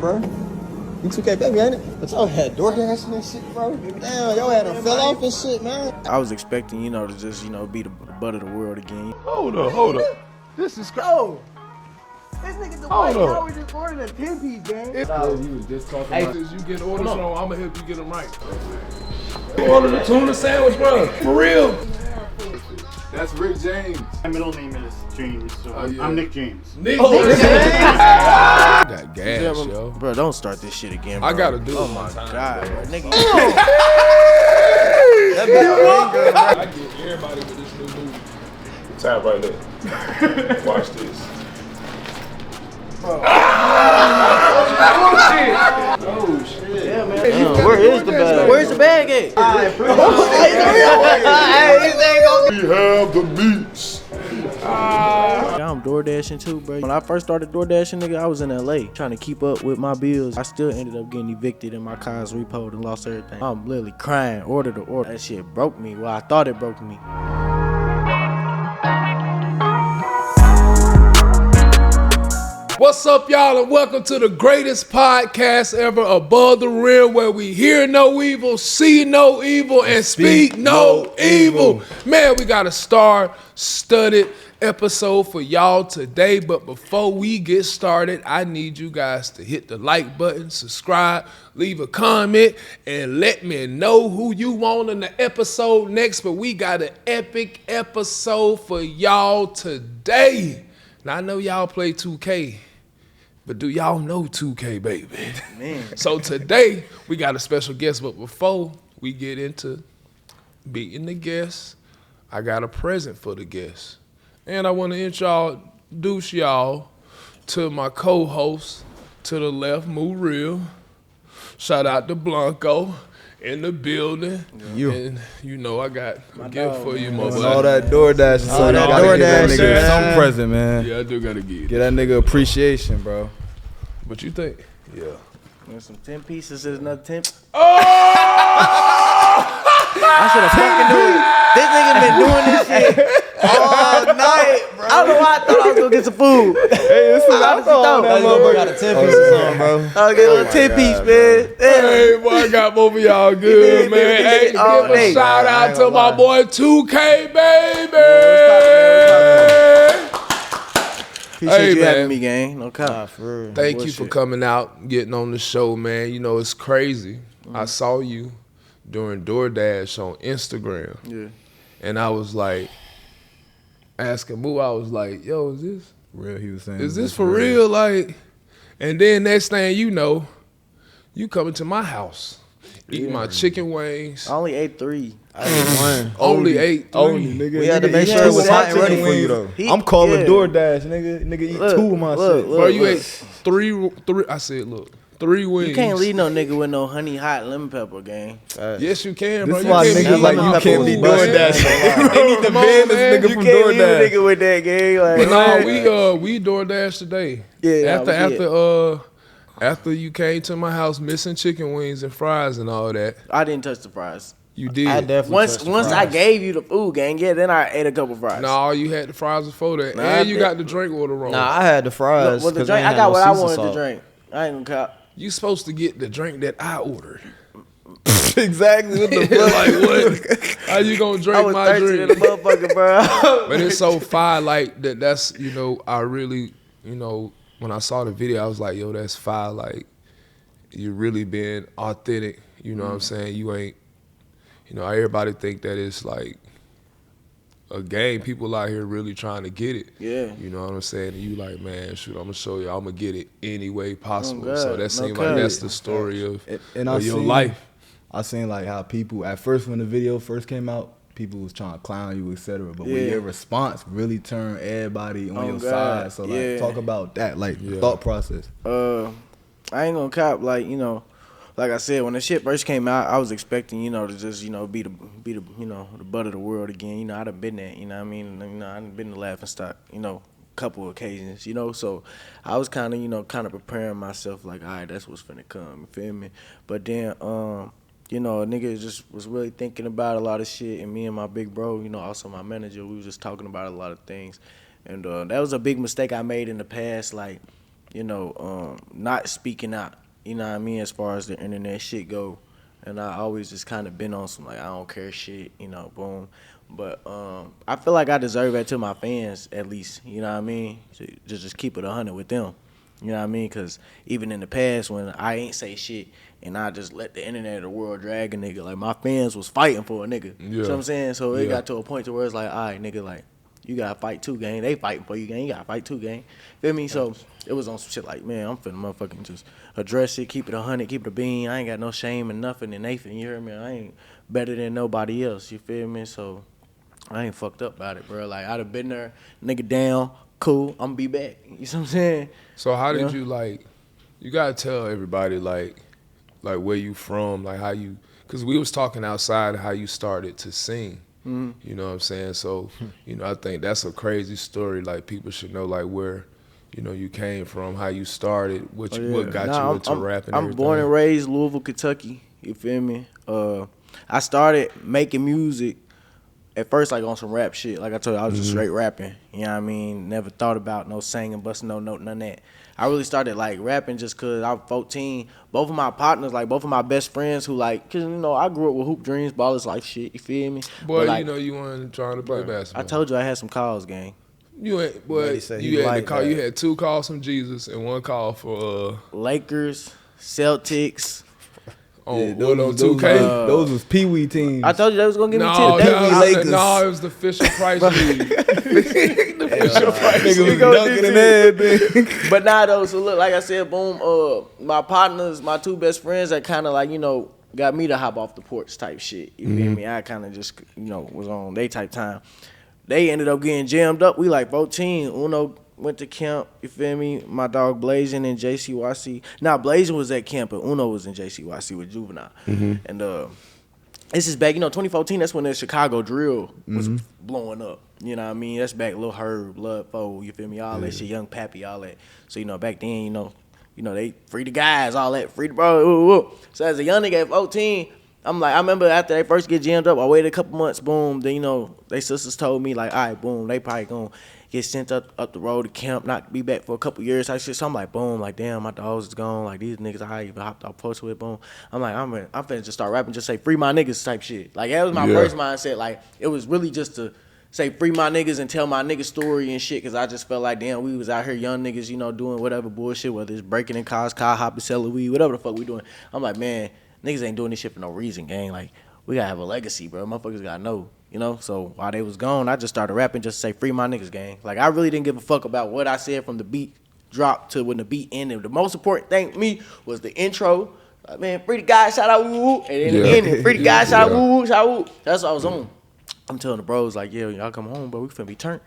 bro. You 2K baby, ain't it? But y'all had DoorDashing and shit, bro. Damn, y'all had them fell off and shit, man. I was expecting, to just, be the butt of the world again. Hold up. This is crazy. Oh, this nigga Dwight, how we just ordering a 10-piece, gang? You was just talking about this. You get orders wrong, I'ma help you get them right. You ordered a tuna sandwich, bro. For real. That's Rick James. My middle name is James, so I'm Nick James. Nick James. Got gas, yo. Bro, don't start this shit again, bro. I gotta do it. Oh my God, bro. Nigga. I get everybody with this new movie. Tap right there. Watch this. Oh shit. Yeah, man. Where is the bag? Where's the bag at? We have the meats. I'm DoorDashing too, bro. When I first started DoorDashing, nigga, I was in LA trying to keep up with my bills. I still ended up getting evicted and my car's repoed and lost everything. I'm literally crying, order to order. That shit broke me. Well, I thought it broke me. What's up, y'all, and welcome to the greatest podcast ever, Above the Rim, where we hear no evil, see no evil, and speak no evil. Man, we got a star-studded episode for y'all today, but before we get started, I need you guys to hit the like button, subscribe, leave a comment, and let me know who you want in the episode next. But we got an epic episode for y'all today. Now, I know y'all play 2K, but do y'all know 2K, baby? Man. So today, we got a special guest, but before we get into meeting the guests, I got a present for the guests. And I want to introduce y'all to my co-host to the left, Muriel. Shout out to Blanco in the building. Yeah. And you know I got a gift for you, my boy. All that DoorDash, so you gotta give that nigga some present, man. Yeah, I do gotta give Get that nigga appreciation, bro. What you think? Yeah. There's some 10 pieces. There's another 10. Oh! I should have fucking knew it. This nigga been doing this shit all night, bro. I don't know why I thought I was gonna get some food. Hey, this is I thought that motherfucker got a 10 pieces on, bro. I'll get a little 10 piece, man. Hey, boy, I got both of y'all good, man. Hey, give a shout out to my boy 2K, baby. Appreciate you having me, gang. No cap. Thank you for coming out, getting on the show, man. You know, it's crazy. I saw you during DoorDash on Instagram. Yeah. And I was like, asking Moo, I was like, yo, is this real? He was saying, is this for real? Like, and then next thing you know, you coming to my house, eating my chicken wings. I only ate 3. I ate one. Only ate 3. Only, nigga. We had to make sure it was hot and ready for you, though. I'm calling DoorDash, nigga. Nigga eat 2 of my shit. Bro, you ate 3. I said, look. 3 wings. You can't leave no nigga with no honey hot lemon pepper, gang. Yes, you can, bro. This is why niggas like you can't be DoorDash. They need to ban this nigga from You can't leave a DoorDash. nigga with that, gang. Like, But no, we DoorDash today. Yeah, After you came to my house missing chicken wings and fries and all that. I didn't touch the fries. You did. I definitely touched the Once fries. I gave you the food, gang, then I ate a couple fries. No, you had the fries before that. Nah, And you got the drink order wrong. Nah, I had the fries. Well, the 'cause drink, ain't I had got no what I Caesar wanted salt. to drink. I ain't gonna cop. You supposed to get the drink that I ordered. Exactly. What the Like what? How you gonna I drink was my thirsty drink? in the motherfucker, bro. But it's so fire, like that's I really, when I saw the video, I was like, yo, that's fire. Like, you really being authentic. You know what I'm saying? You ain't, everybody think that it's like a game. People out here really trying to get it. Yeah. You know what I'm saying? And you like, man, shoot, I'm gonna show you. I'm gonna get it any way possible. God. So that seems like that's the story of your life. I seen like how people at first when the video first came out, people was trying to clown you, etc. But when your response really turned everybody on your side. So like, talk about that, like the thought process. I ain't gonna cop, like like I said, when the shit first came out, I was expecting, to just, be the butt of the world again. I done been there, you know what I mean? I done been the laughing stock, couple occasions, So I was kind of preparing myself, like, all right, that's what's finna come, you feel me? But then, a nigga just was really thinking about a lot of shit, and me and my big bro, also my manager, we was just talking about a lot of things. And that was a big mistake I made in the past, like, not speaking out. You know what I mean? As far as the internet shit go, and I always just kind of been on some like I don't care shit. Boom. But I feel like I deserve that to my fans at least. You know what I mean? To just keep it 100 with them. You know what I mean? Because even in the past when I ain't say shit and I just let the internet of the world drag a nigga, like my fans was fighting for a nigga. You know what I'm saying? So it got to a point to where it's like, all right, nigga, like, you got to fight too, gang. They fighting for you, gang. You got to fight too, gang. Feel me? So it was on some shit like, man, I'm finna motherfucking just address it, keep it 100, keep it a bean. I ain't got no shame and nothing in Nathan, you hear me? I ain't better than nobody else, you feel me? So I ain't fucked up about it, bro. Like, I'd have been there, nigga down, cool, I'm be back. You see what I'm saying? So how did you, like, you got to tell everybody, like where you from, like how you, because we was talking outside how you started to sing. You know what I'm saying? So, I think that's a crazy story. Like, people should know, like, where, you came from, how you started, what got you into rap and everything. I'm born and raised Louisville, Kentucky. You feel me? I started making music at first, like, on some rap shit. Like I told you, I was just straight rapping. You know what I mean? Never thought about no singing, busting no note, none of that. I really started, like, rapping just because I was 14. Both of my partners, like, both of my best friends who, like, because, I grew up with hoop dreams, ballers, like, shit, you feel me? Boy, but, like, you weren't trying to play basketball. I told you I had some calls, gang. You ain't, boy, you had 2 calls from Jesus and 1 call for Lakers, Celtics. On 2K? Those was Pee Wee teams. I told you they was gonna give me 10. Lakers. No, it was the Fisher Price League. The Fisher Price Nigga League. was dunking and everything. But nah, though, so look, like I said, boom, my partners, my 2 best friends that kind of like, got me to hop off the porch type shit. You feel me? I kind of just, was on they type time. They ended up getting jammed up. We like 14. Uno went to camp, you feel me? My dog Blazing and JCYC. Now, Blazing was at camp, but Uno was in JCYC with Juvenile. And this is back, 2014, that's when the Chicago drill was blowing up. You know what I mean? That's back Lil Herb, Blood Foe, you feel me? All that shit, Young Pappy, all that. So, back then, they free the guys, all that, free the bro. So as a young nigga at 14, I'm like, I remember after they first get jammed up, I waited a couple months, boom, then, they sisters told me, like, all right, boom, they probably gonna get sent up the road to camp, not be back for a couple years, type shit. So I'm like, boom, like, damn, my dogs is gone, like, these niggas I even hopped off post with, boom. I'm like, I'm finna just start rapping, just say, free my niggas type shit. Like, that was my first mindset, like, it was really just to say, free my niggas and tell my nigga story and shit, because I just felt like, damn, we was out here young niggas, doing whatever bullshit, whether it's breaking in cars, car hopping, selling weed, whatever the fuck we doing. I'm like, man, niggas ain't doing this shit for no reason, gang. Like, we gotta have a legacy, bro. Motherfuckers gotta know, So while they was gone, I just started rapping just to say, free my niggas, gang. Like, I really didn't give a fuck about what I said from the beat drop to when the beat ended. The most important thing to me was the intro. Like, man, free the guy, shout out, woo, woo. And then the ending, free the guy, shout out, woo, woo, shout out, woo. That's what I was on. I'm telling the bros, like, yeah, y'all come home, bro. We finna be turned.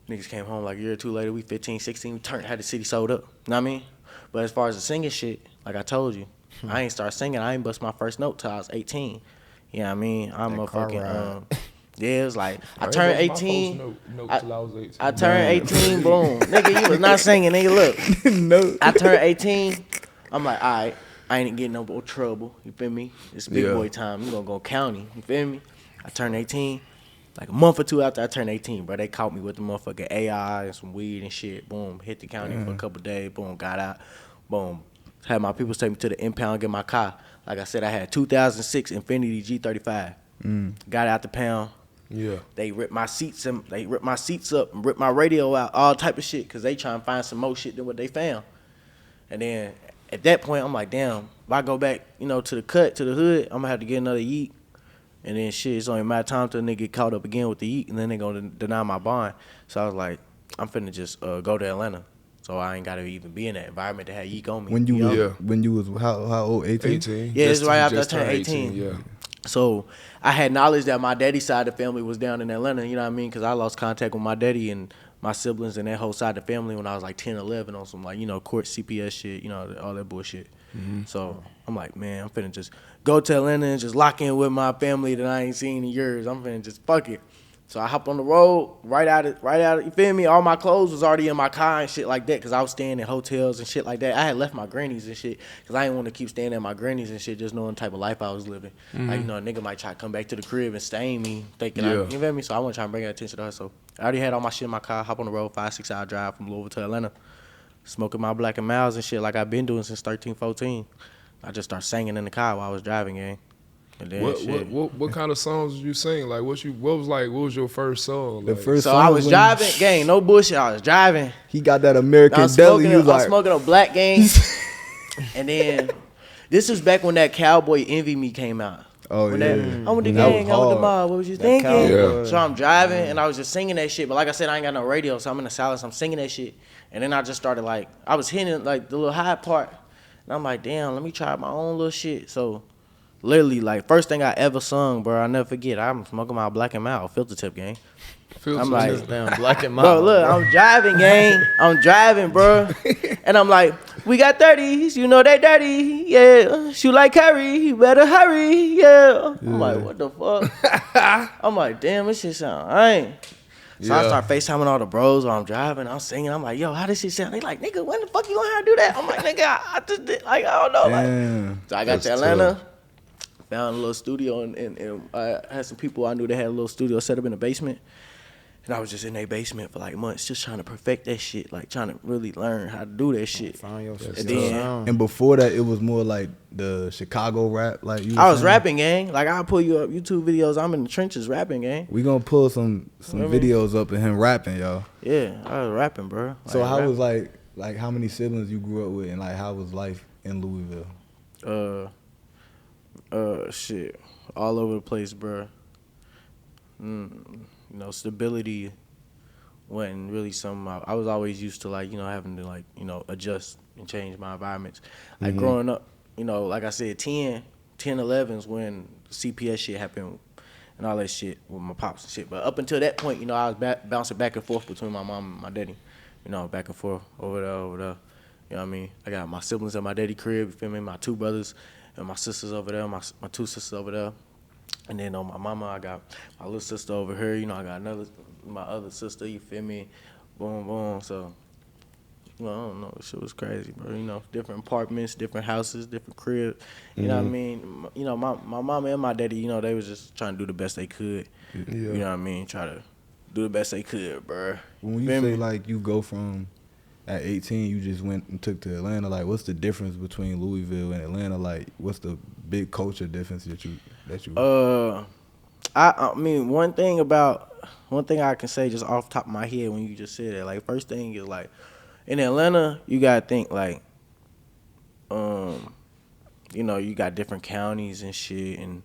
Niggas came home like a year or 2 later. We 15, 16, we turned, had the city sold up. You know what I mean? But as far as the singing shit, like I told you, I ain't start singing. I ain't bust my first note till I was 18. You know what I mean? I'm a fucking, it was like, I turned 18. I turned 18, boom. Nigga, you was not singing, nigga, look. No. I turned 18. I'm like, all right, I ain't getting no more trouble. You feel me? It's big boy time. You gonna go county. You feel me? I turned 18. Like a month or 2 after I turned 18, bro, they caught me with the motherfucking AI and some weed and shit. Boom, hit the county for a couple days. Boom, got out. Boom. Had my people take me to the impound, get my car. Like I said, I had 2006 Infiniti G35. Got out the pound. Yeah. They ripped my seats up and ripped my radio out, all type of shit, because they trying to find some more shit than what they found. And then at that point, I'm like, damn, if I go back, to the cut, to the hood, I'm going to have to get another yeet. And then shit, it's only my time till they get caught up again with the yeet, and then they going to deny my bond. So I was like, I'm finna just go to Atlanta. So I ain't gotta even be in that environment to have yeek on me. When you was how old? 18? 18. Yeah, it's right after I turned 18. Yeah. So I had knowledge that my daddy's side of the family was down in Atlanta, you know what I mean? Because I lost contact with my daddy and my siblings and that whole side of the family when I was like 10, 11 on some like, court CPS shit, all that bullshit. So I'm like, man, I'm finna just go to Atlanta and just lock in with my family that I ain't seen in years. I'm finna just fuck it. So I hopped on the road, right out of, you feel me? All my clothes was already in my car and shit like that, because I was staying in hotels and shit like that. I had left my grannies and shit, because I didn't want to keep staying at my grannies and shit, just knowing the type of life I was living. Like, a nigga might try to come back to the crib and stain me, thinking, you feel me? So I wasn't trying to bring that attention to her. So I already had all my shit in my car, hop on the road, 5-6 hour drive from Louisville to Atlanta. smoking my Black and Miles and shit like I've been doing since 13, 14. I just started singing in the car while I was driving, gang. And then what kind of songs did you sing? Like what was your first song? The Like, first so song I was when driving, gang, no bullshit. I was driving. he got that American I'm deli. He was I'm like, smoking a black gang. And then this was back when that Cowboy Envy Me came out. oh When yeah. I'm with the That gang, was I'm with the hard. mob. What was you thinking? Cowboy. So I'm driving and I was just singing that shit. But like I said, I ain't got no radio, so I'm in the silence. I'm singing that shit. And then I just started like, I was hitting like the little high part. And I'm like, damn, let me try my own little shit. So literally, like, first thing I ever sung, bro, I'll never forget. I'm smoking my Black and Mild filter tip, gang. I'm like, Damn, Black and bro, Mild. look, I'm driving, gang. I'm driving, bro. And I'm like, we got 30s, you know they dirty, yeah. Shoot like Curry, you better hurry, yeah. I'm like, what the fuck? I'm like, damn, this shit sound alright. So I start FaceTiming all the bros while I'm driving. I'm singing. I'm like, yo, how this shit sound? They like, nigga, when the fuck you gonna how to do that? I'm like, nigga, I just did, like, I don't know. Damn. Like, so I got to Atlanta, found a little studio, and I had some people I knew that had a little studio set up in the basement. And I was just in their basement for like months, just trying to perfect that shit, like trying to really learn how to do that shit. Find your And then And before that, it was more like the Chicago rap. Like you I was saying. rapping, gang. Like I'll pull you up YouTube videos. I'm in the trenches rapping, gang. We gonna pull some videos up of him rapping, y'all. Yeah, I was rapping, bro. So Like, how rapping. was like how many siblings you grew up with, and like how was life in Louisville? Shit, all over the place, bro. You know, stability wasn't really something I was always used to, like, you know, having to, like, you know, adjust and change my environments. Like growing up, you know, like I said, 10, 11's when CPS shit happened and all that shit with my pops and shit. But up until that point, you know, I was bouncing back and forth between my mom and my daddy. You know, back and forth, over there. You know what I mean? I got my siblings at my daddy crib, you feel me? My two brothers and my sisters over there, my two sisters over there. And then on my mama, I got my little sister over here. You know, I got my other sister, you feel me? Boom, boom. So, you know, I don't know. Shit was crazy, bro. You know, different apartments, different houses, different cribs. You know what I mean? You know, my mama and my daddy, you know, they was just trying to do the best they could. Yeah. You know what I mean? Try to do the best they could, bro. When you Feel say me? like you go from at 18, you just went and took to Atlanta. Like, what's the difference between Louisville and Atlanta? Like, what's the big culture difference that you? I mean, one thing I can say just off the top of my head when you just said that, like, first thing is, like, in Atlanta, you gotta think, like, you know, you got different counties and shit, and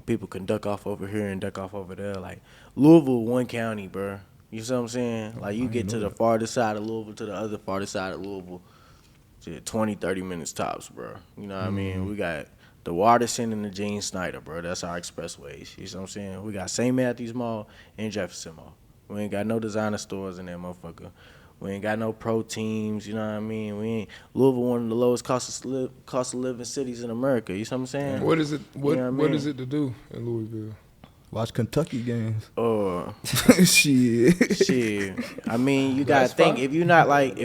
people can duck off over here and duck off over there. Like, Louisville, one county, bro. You see what I'm saying? Like, you get to the farthest side of Louisville to the other farthest side of Louisville, 20, 30 minutes tops, bro. You know what I mean? We got the Doordashing and the Gene Snyder, bro. That's our expressways. You see what I'm saying? We got St. Matthews Mall and Jefferson Mall. We ain't got no designer stores in that motherfucker. We ain't got no pro teams, you know what I mean? Louisville, one of the lowest cost of living cities in America. You see what I'm saying? What is it? What You know what I what mean? is it to do in Louisville? Watch Kentucky games. Shit. Shit. I mean, you gotta think, if you're not like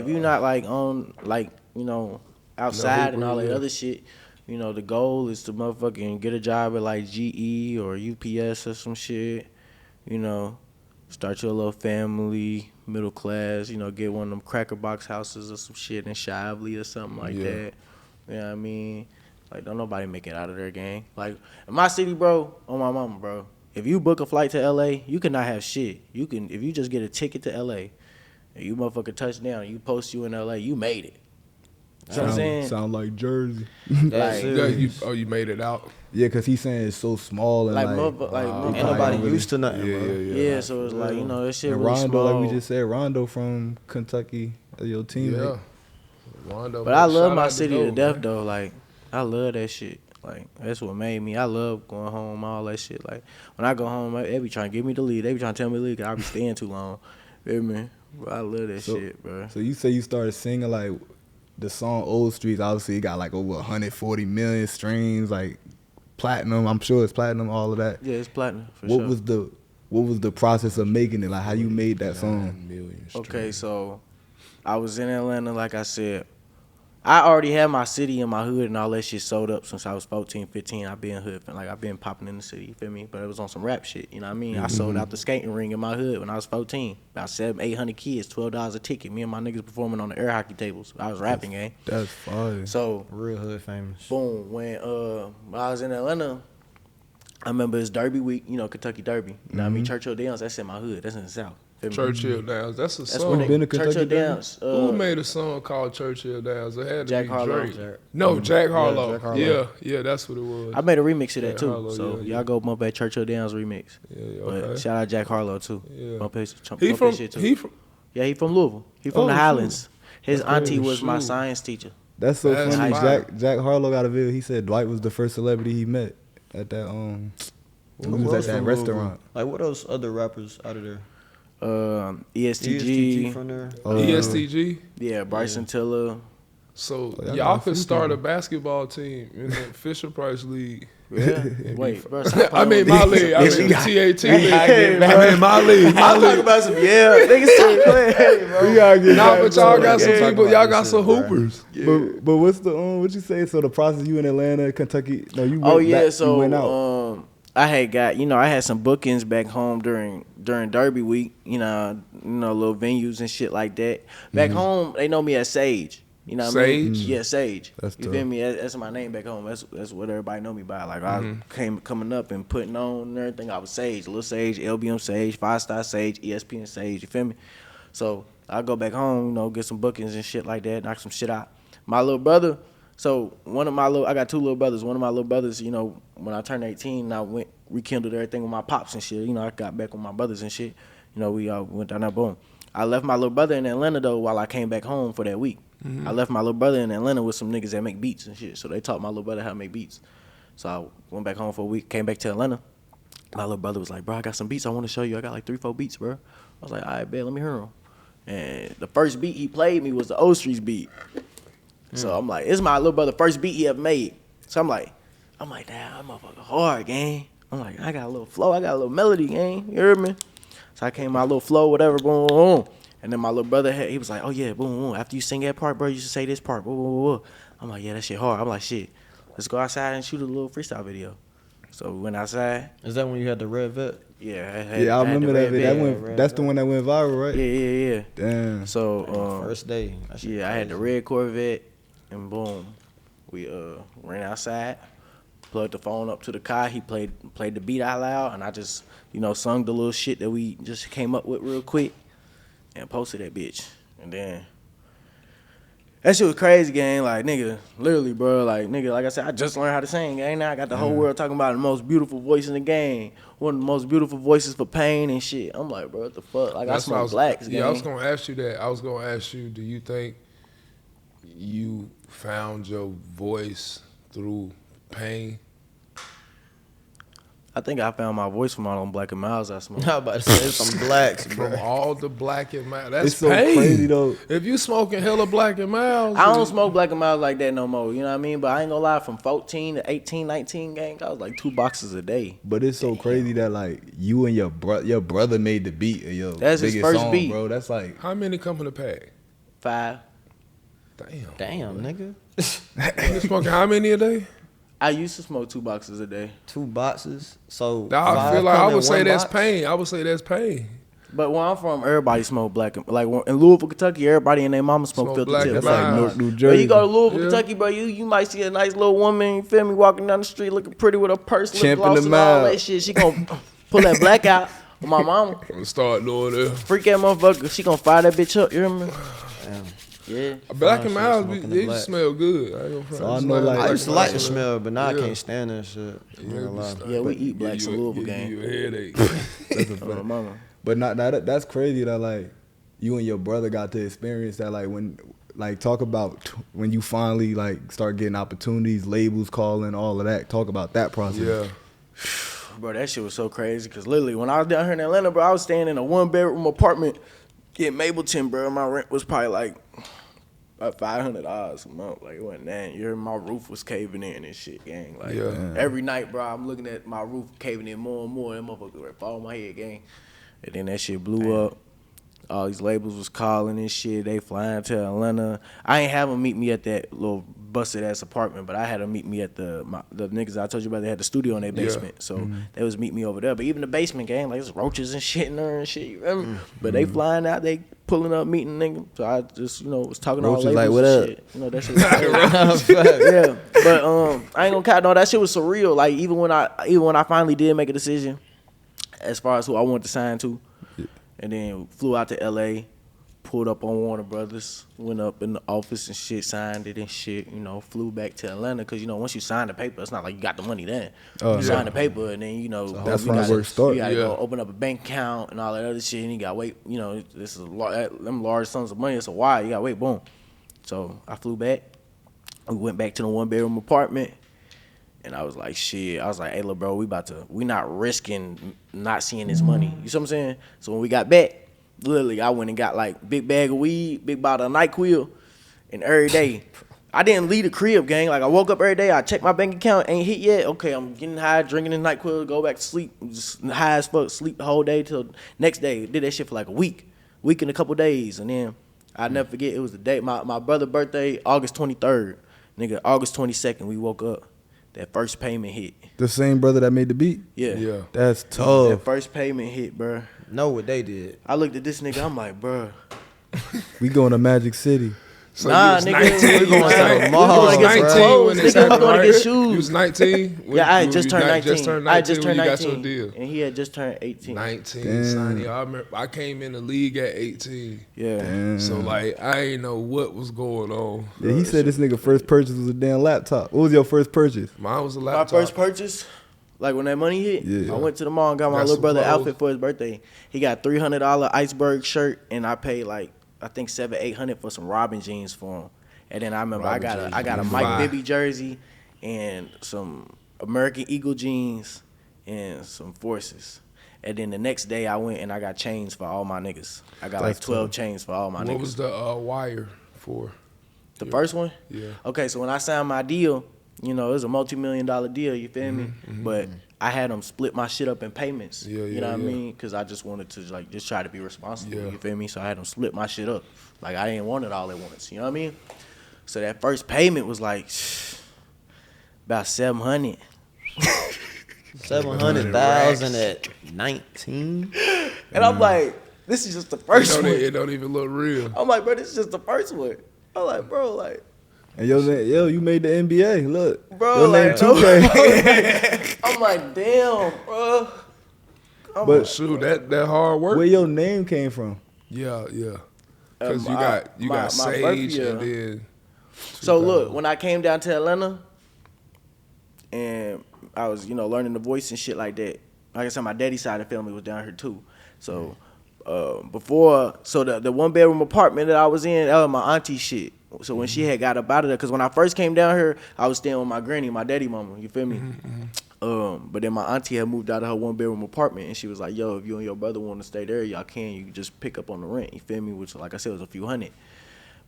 on, like, you know, outside and all that other shit, you know, the goal is to motherfucking get a job at like GE or UPS or some shit, you know, start your little family, middle class, you know, get one of them cracker box houses or some shit in Shively or something like that. You know what I mean? Like, don't nobody make it out of their gang. Like, in my city, bro, on my mama, bro, if you book a flight to LA, you cannot have shit. You can, if you just get a ticket to LA and you motherfucking touch down, you post you in LA, you made it. You know what I'm saying? Sound like Jersey. Like, You made it out. Yeah, cause he's saying it's so small and like, like, motherfucker, Ain't nobody really- used to nothing, bro. yeah, so it's like, you know, that shit and really Rondo, small. like we just said, Rondo from Kentucky, your teammate. Yeah. Rondo, But I love shout my out city to Doe, death, man. though. Like, I love that shit. Like, that's what made me. I love going home, all that shit. Like, when I go home, they be trying to give me the lead. They be trying to tell me the lead because I be staying too long. Feel me? But I love that shit, bro. So you say you started singing like the song Old Streets. Obviously, it got like over 140 million streams, like platinum. I'm sure it's platinum, all of that. Yeah, it's platinum, for What sure. was the process of making it? Like how you made that song? Okay, so I was in Atlanta, like I said. I already had my city and my hood and all that shit sold up since I was 14, 15. I been hood, like I been popping in the city, you feel me? But it was on some rap shit, you know what I mean? I sold out the skating ring in my hood when I was 14. About 800 kids, $12 a ticket. Me and my niggas performing on the air hockey tables. I was rapping, gang. That's fire. So Real hood famous. boom, when I was in Atlanta, I remember it's Derby week, you know, Kentucky Derby. You know what I mean? Churchill Downs, that's in my hood. That's in the South. Feel me? Churchill Downs. That's a That's song. where Been to they, Kentucky Churchill Derby? Downs. Who made a song called Churchill Downs? It had to Jack be Harlow. Drake. No, Jack Harlow. Jack Harlow. Yeah, that's what it was. I made a remix of that Jack too. Harlow, So yeah. y'all go bump at Churchill Downs remix. Yeah, But okay. shout out Jack Harlow too. Yeah. Bump his, He bump from his shit too. he from Yeah, he from Louisville. He from Oh, the shoot. Highlands. His auntie Oh, was my shoot. science teacher. That's so That's funny. fire. Jack Harlow got a video. He said Dwight was the first celebrity he met at that when he was at that restaurant. Like, what else other rappers out of there? ESTG. from there. ESTG. Yeah, Bryson Tiller. So y'all y'all got could few start people. a basketball team in the Fisher Price League. Yeah. Wait, bro. I mean my league. I mean the TAT league. Hey, I mean my league. My I'm talking league. about some niggas said play, bro. We gotta get Nah, back but to y'all it. got some Yeah. people. Talk Y'all about got this some shit, bro. hoopers. But what's the what you say? So the process, you in Atlanta, Kentucky? No, you. Oh went yeah, back, you so went out. I had got, you know, I had some bookings back home during Derby week, you know, little venues and shit like that. Back home, they know me as Sage. You know what I mean? Sage? Yeah, Sage. That's you tough. feel me? That's my name back home. That's what everybody know me by. Like I coming up and putting on and everything. I was Sage, Lil Sage, LBM Sage, 5-Star Sage, ESPN Sage. You feel me? So I go back home, you know, get some bookings and shit like that, knock some shit out. My little brother. So I got two little brothers. One of my little brothers, you know, when I turned 18, I went rekindled everything with my pops and shit. You know, I got back with my brothers and shit. You know, we all went down there, boom. I left my little brother in Atlanta though while I came back home for that week. I left my little brother in Atlanta with some niggas that make beats and shit. So they taught my little brother how to make beats. So I went back home for a week, came back to Atlanta. My little brother was like, bro, I got some beats I want to show you. I got like 3-4 beats, bro. I was like, all right, bet, let me hear them. And the first beat he played me was the O Streets beat. So I'm like, it's my little brother first beat he ever made. So I'm like, damn, that motherfucker hard, gang. I'm like, I got a little flow, I got a little melody, gang. You heard me? So I came my little flow, whatever, boom, boom, boom. And then my little brother, he was like, oh yeah, boom, boom. After you sing that part, bro, you should say this part, boom, boom, boom. I'm like, yeah, that shit hard. I'm like, shit, let's go outside and shoot a little freestyle video. So we went outside. Is that when you had the red vet? Yeah, I remember that video. That red went. That's the one that went viral, right? Yeah. Damn. So First day. That shit yeah, I had the crazy. red Corvette, and boom, we ran outside, plugged the phone up to the car. He played the beat out loud, and I just, you know, sung the little shit that we just came up with real quick, and posted that bitch. And then that shit was crazy, gang. Like nigga, literally, bro. Like nigga, like I said, I just learned how to sing, gang. Now I got the whole world talking about the most beautiful voice in the game, one of the most beautiful voices for pain and shit. I'm like, bro, what the fuck? Like That's I what smoke blacks, gang. Yeah, I was gonna ask you that. I was gonna ask you, do you think you found your voice through pain? I think I found my voice from all them Black and Miles I smoked. I was about to say some blacks, From bro. all the Black and Miles. That's It's so pain. crazy though. If you smoking hella Black and Miles, I don't smoke Black and Miles like that no more, you know what I mean? But I ain't gonna lie, from 14 to 18, 19, gang, I was like 2 boxes a day. But it's so crazy that like you and your brother made the beat of your That's his biggest first song, beat. bro. That's like How many come in the pack? 5. Damn. Damn, nigga. You smoking how many a day? I used to smoke 2 boxes a day. 2 boxes. So I five feel like come I in would say one that's box? pain. I would say that's pain. But where I'm from, everybody smoke Black and, like in Louisville, Kentucky, everybody and their mama smoke Smoke filter Black tips. and that's like Miles. New But Jersey. you go to Louisville, Yeah. Kentucky, bro, you might see a nice little woman, you feel me, walking down the street looking pretty with a purse, lip Champing gloss the and all mouth. that shit. She gonna pull that black out with my mama. I'm gonna start doing it. Freak that motherfucker. She gonna fire that bitch up, you hear me? Damn. Yeah. Black and shit, Miles, smoking they the black. smell good. I ain't gonna front. So I It's know, like- I used to like the Miles. smell, but now I Yeah. can't stand that shit. I'm not gonna lie. Yeah, we eat blacks in Louisville, Give gang. you a headache. that's a Oh, my fact. mama. But not that's crazy that like you and your brother got to experience that. Like when like talk about when you finally like start getting opportunities, labels calling, all of that. Talk about that process. Yeah. Bro, that shit was so crazy. Because literally, when I was down here in Atlanta, bro, I was staying in a 1-bedroom apartment in Mableton, bro. My rent was probably like about $500 a month. Like, it wasn't that. You heard my roof was caving in and shit, gang. Like, Yeah. every night, bro, I'm looking at my roof caving in more and more. That motherfucker would fall on my head, gang. And then that shit blew up. all these labels was calling and shit. They flying to Atlanta. I ain't have them meet me at that little busted ass apartment, but I had them meet me at the niggas I told you about. They had the studio in their basement, so they was meet me over there. But even the basement gang, like there's roaches and shit in there and shit. You remember? But they flying out, they pulling up, meeting nigga. So I just was talking to all labels like, what and up? shit. That shit was yeah. But I ain't gonna count. No, that shit was surreal. Like even when I finally did make a decision, as far as who I wanted to sign to. And then flew out to LA, pulled up on Warner Brothers, went up in the office and shit, signed it and shit, flew back to Atlanta. Cause once you sign the paper, it's not like you got the money then. You sign the paper and then, that's when the work starts. You gotta go open up a bank account and all that other shit. And you gotta wait, this is them large sums of money. It's a while. You gotta wait, boom. So I flew back. We went back to the 1-bedroom apartment. And I was like, shit. I was like, hey, little bro, we not risking not seeing this money. You see what I'm saying? So when we got back, literally, I went and got like big bag of weed, big bottle of NyQuil, and every day. I didn't leave the crib, gang. Like I woke up every day, I checked my bank account, ain't hit yet. Okay, I'm getting high, drinking the NyQuil, go back to sleep, just high as fuck, sleep the whole day till next day. Did that shit for like a week and a couple days, and then I'll never forget. It was the day my brother's birthday, August 23rd. Nigga, August 22nd, we woke up. That first payment hit. The same brother that made the beat? Yeah. That's tough. That first payment hit, bro. Know what they did. I looked at this nigga, I'm like, bro. We going to Magic City. So nah, nigga. We going to the mall. We going to get some clothes. Nigga, we going to get shoes. You was 19? Yeah, I had just turned 19. I just turned 19. You got your deal. And he had just turned 18. 19, Sonny. I remember I came in the league at 18. Yeah. Damn. So, like, I ain't know what was going on. Yeah, he said this nigga first purchase was a damn laptop. What was your first purchase? Mine was a laptop. My first purchase, like when that money hit, Yeah. I went to the mall and got my little brother outfit for his birthday. He got $300 iceberg shirt, and I paid like, I think $700-800 for some Robin jeans for him. And then I remember I got a Mike Bibby jersey and some American Eagle jeans and some Forces. And then the next day I went and I got chains for all my niggas. I got like 12 chains for all my niggas. What was the wire for? The first one? Yeah. Okay, so when I signed my deal, it was a multi-million-dollar deal, you feel me? But I had them split my shit up in payments. You know what I mean? Because I just wanted to like just try to be responsible, you feel me? So I had them split my shit up. Like I didn't want it all at once, you know what I mean? So that first payment was like about 700. 700,000 at 19. And I'm like, this is just the first one. It don't even look real. I'm like, bro, this is just the first one. I'm like, bro, like. And yo, you made the NBA. Look, bro, your like, name 2K. I'm like, damn, bro. But shoot, that hard work. Where your name came from? Yeah. Because you got Sage and then. So look, when I came down to Atlanta, and I was, learning the voice and shit like that. Like I said, my daddy's side of the family was down here too. So the 1-bedroom apartment that I was in, that was my auntie shit. So when she had got up out of there, because when I first came down here, I was staying with my granny, my daddy mama, you feel me? But then my auntie had moved out of her 1-bedroom apartment, and she was like, yo, if you and your brother want to stay there, y'all can. You can just pick up on the rent, you feel me? Which, like I said, was a few hundred.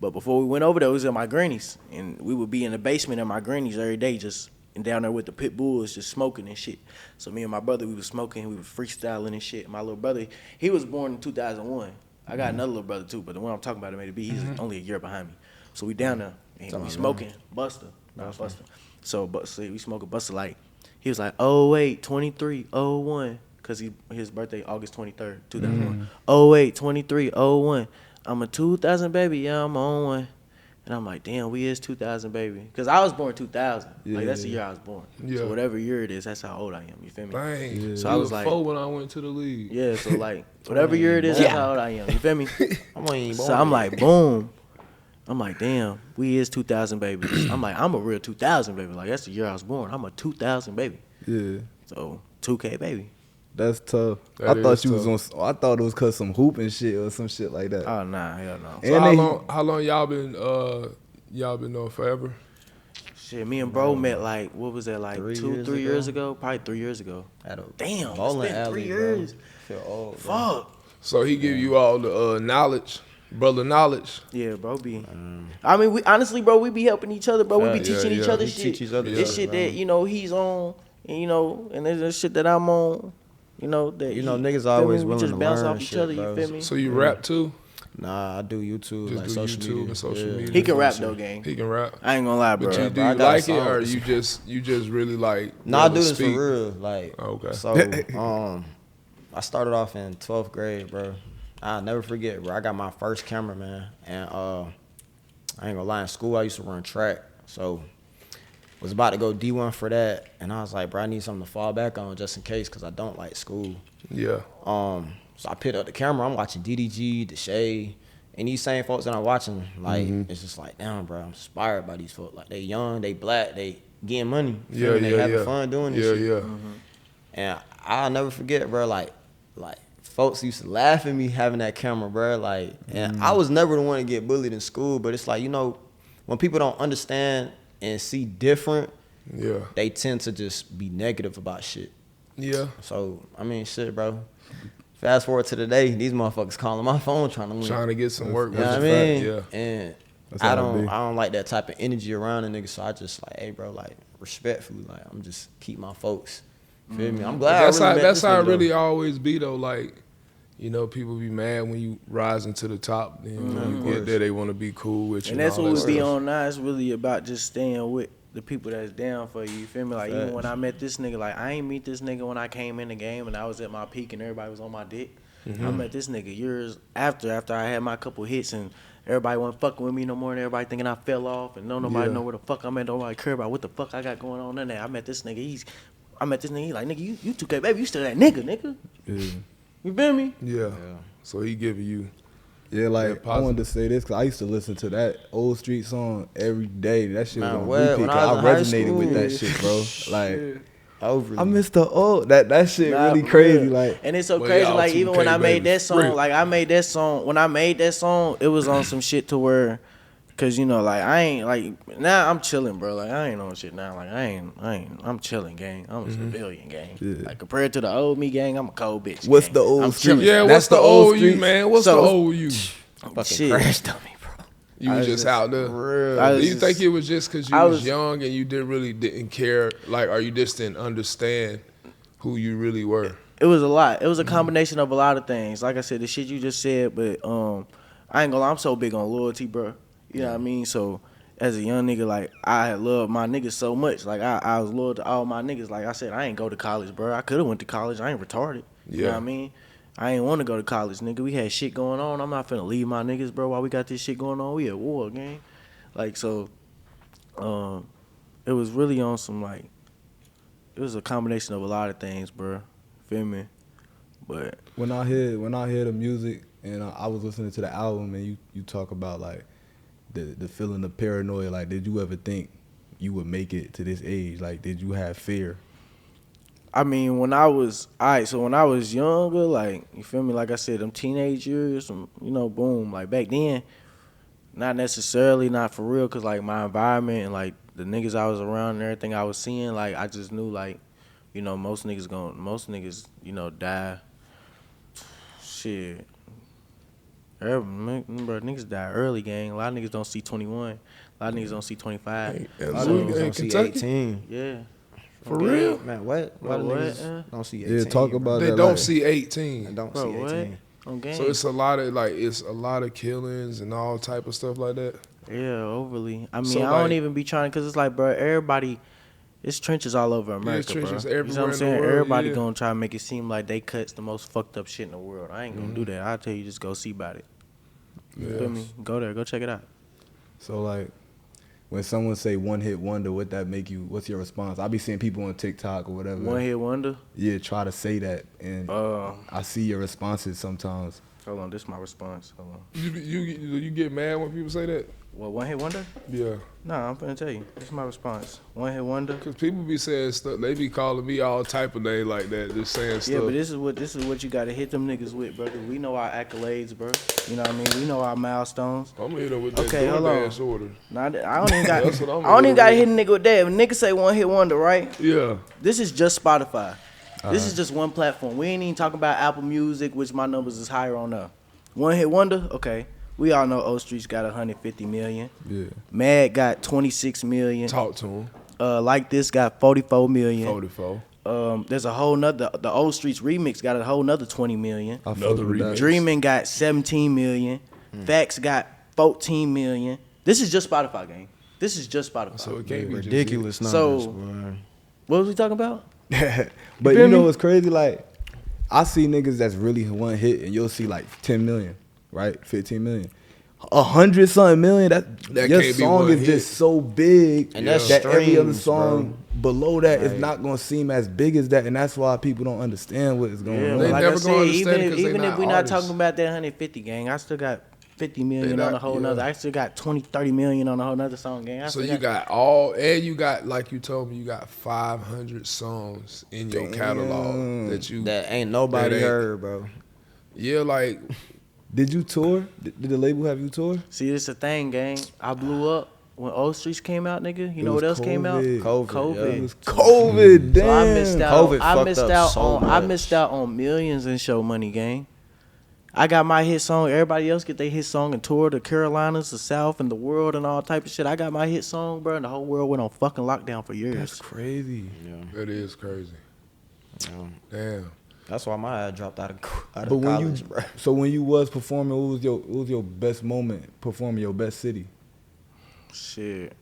But before we went over there, it was at my granny's, and we would be in the basement at my granny's every day, just down there with the pit bulls, just smoking and shit. So me and my brother, we was smoking, we was freestyling and shit. My little brother, he was born in 2001. I got another little brother too, but the one I'm talking about, he's only a year behind me. So we down there, and we smoking Buster, not Buster. So we smoking Buster like, he was like, 08, 23, 01, because his birthday August 23rd, 2001. 08, 23, 01. I'm a 2000 baby, yeah, I'm on one. And I'm like, damn, we is 2000 baby. Because I was born 2000. Like, that's the year I was born. Yeah. So whatever year it is, that's how old I am. You feel me? Dang. Yeah. So I was like, 4 when I went to the league. Yeah, so like, whatever year it is, that's how old I am. You feel me? So I'm like, boom. I'm like, damn, we is 2000 babies. I'm like, I'm a real 2000 baby. Like, that's the year I was born. I'm a 2000 baby. Yeah. So, 2K baby. That's tough. That I thought I thought it was cause some hooping shit or some shit like that. Oh nah, hell no. So how long y'all been knowing forever? Shit, me and bro met like, what was that, like 3 years ago? Probably 3 years ago. Damn, it's been 3 years. Feel old, bro. Fuck. So he give you all the knowledge, brother knowledge. Yeah, bro. I mean, we honestly, bro, we be helping each other, bro. We be teaching each other shit. Teach each other This shit that he's on, and and there's shit that I'm on. You know that niggas always willing just to bounce learn off each shit, other. bro. You feel me? So you rap too? Nah, I do YouTube, Just like do social YouTube media. and social media. He can rap though, gang. He can rap. I ain't gonna lie, bro. But do bro, I you got a like it, song. or you just really like? Nah, I do rather this speak? for real. Like, Okay. So, I started off in 12th grade, bro. I'll never forget, bro. I got my first camera, man. And I ain't gonna lie, in school I used to run track. So, was about to go D1 for that. And I was like, bro, I need something to fall back on just in case, because I don't like school. Yeah. So I picked up the camera. I'm watching DDG, The Shade, and these same folks that I'm watching, like, it's just like, damn, bro, I'm inspired by these folks. Like, they young, they black, they getting money. Yeah, they having fun doing this shit. Yeah. And I'll never forget, bro, like folks used to laugh at me having that camera, bro. Like, and I was never the one to get bullied in school, but it's like, you know, when people don't understand and see different, they tend to just be negative about shit. Yeah. So, I mean, shit, bro. Fast forward to today, these motherfuckers calling my phone trying to win. Trying to get some work. You know what I mean? Yeah. And That's I how it be. don't like that type of energy around a nigga, so I just like, hey, bro, like, respectfully, like, I'm just keep my folks. Feel me? I'm glad That's I really how met that's this how it nigga, really though. always be though. Like, you know, people be mad when you rising to the top. Then when you get there, they want to be cool with you. And that's all what that we be stuff. on now. It's really about just staying with the people that's down for you. You feel me? Like, even when I met this nigga, like, I ain't meet this nigga when I came in the game and I was at my peak and everybody was on my dick. I met this nigga years after I had my couple hits and everybody wasn't fucking with me no more and everybody thinking I fell off and nobody know where the fuck I'm at. Nobody care about what the fuck I got going on in there. I met this nigga. He's like, nigga, you 2K, baby. You still that nigga. Yeah. You feel me? Yeah. So he giving you. Yeah, like Yeah, I positive. wanted to say this because I used to listen to that old street song every day. That shit Man, was on repeat. when 'cause I was in high resonated with that school, shit, bro. Like Overly. I miss the old that shit Nah, really for crazy. real. Like And it's so Well, crazy, y'all like, even when 2K I made baby. that song, Real. like, when I made that song, it was on some shit to where, cause, you know, like, I ain't, like, now I'm chilling, bro. Like, I ain't on shit now. Like, I'm chilling, gang. I'm a civilian, gang. Yeah. Like, compared to the old me, gang, I'm a cold bitch. What's gang. the old I'm street? chilling. Yeah. That's What's the the old old you, streets. man? What's So- the old you? fucking shit. crashed on me, bro. You I was was just just- out there. I was Do you just- think it was just because you I was was- young and you didn't care, like, or you just didn't understand who you really were? It was a lot. It was a combination of a lot of things. Like I said, the shit you just said, but I ain't gonna lie, I'm so big on loyalty, bro. You know what I mean? So as a young nigga, like, I love my niggas so much. Like, I was loyal to all my niggas. Like I said, I ain't go to college, bro. I could have went to college. I ain't retarded. You know Yeah. what I mean? I ain't want to go to college, nigga. We had shit going on. I'm not finna leave my niggas, bro, while we got this shit going on. We at war, gang. Like, so, it was really on some, like, it was a combination of a lot of things, bro. Feel me? But when I hear the music and I was listening to the album and you talk about like the feeling of paranoia, like did you ever think you would make it to this age? Like did you have fear? I mean, when I was younger, like, you feel me? Like I said, them teenage years, you know, boom. Like, back then, not necessarily, not for real, because, like, my environment and, like, the niggas I was around and everything I was seeing, like, I just knew, like, you know, most niggas, you know, die. Shit. Bro, niggas die early, gang. A lot of niggas don't see 21. A lot of niggas don't see 25. Hey, A lot of so, niggas in don't see Kentucky? 18. Yeah. For Okay. real? Man, what? A lot of Bro, niggas what? don't see 18. Yeah, talk bro. about They that. don't like, see 18. They don't Bro, see what? 18. On game. So it's a lot of killings and all type of stuff like that. Yeah, overly. I mean, So, I like- don't even be trying, because it's like, bro, everybody, it's trenches all over America, trenches bro. You know what everywhere I'm in the saying? world, Everybody yeah. gonna try to make it seem like they cuts the most fucked up shit in the world. I ain't gonna do that. I'll tell you, just go see about it. You feel me? Go there, go check it out. So like when someone say one hit wonder, what that make you? What's your response? I be seeing people on TikTok or whatever. One hit wonder. Yeah, try to say that, and I see your responses sometimes. Hold on, this is my response. Hold on. You get mad when people say that? What, one hit wonder? Yeah. Nah, I'm finna tell you. This is my response. One hit wonder. Because people be saying stuff. They be calling me all type of names like that, just saying stuff. Yeah, but this is what you gotta hit them niggas with, bro. 'Cause we know our accolades, bro. You know what I mean? We know our milestones. I'm hitting them with that Okay, hold on. DoorDash order. Nah, I don't even got. That's what I'm I don't even got to doing. hit a nigga with that. If a nigga say one hit wonder, right? Yeah. This is just Spotify. This is just one platform. We ain't even talking about Apple Music, which my numbers is higher on there. One hit wonder, okay. We all know O Street's got 150 million. Yeah. Mad got 26 million. Talk to him. Like This got 44 million. 44. There's a whole nother, the Old Streets remix got a whole nother 20 million. Another remix. Dreamin' got 17 million. Facts got 14 million. This is just Spotify, gang. This is just Spotify. So it can't be Ridiculous numbers. So- boy. What was we talking about? But feel you know me? what's crazy? Like, I see niggas that's really one hit, and you'll see like 10 million, right? 15 million. 100-something million. That your can't be song one is hit. just so big And that's that every other streams, song below that is Right. not gonna seem as big as that, and that's why people don't understand what is going Yeah, on. They but like never I gonna said, understand it 'cause they even not if we're not artists. talking about that 150 gang, I still got 50 million They on not- a whole yeah. nother. I still got 20, 30 million on a whole nother song gang. I So still you got all, and you got, like you told me, you got 500 songs in your catalog that you. That ain't nobody That ain't- heard, bro. Yeah, like Did you tour? Did the label have you tour? See, it's a thing, gang. I blew up when Old Streets came out, nigga. You know was what else came out? COVID. COVID. It was COVID. Damn. So I missed out. COVID I fucked missed up out so on. I much. missed out on millions in show money, gang. I got my hit song. Everybody else get their hit song and tour the Carolinas, the South, and the world and all type of shit. I got my hit song, bro, and the whole world went on fucking lockdown for years. That's crazy. that is crazy. Damn. That's why my ass dropped out of But college, when you, bro. so when you was performing, what was your best moment performing your best city? Shit.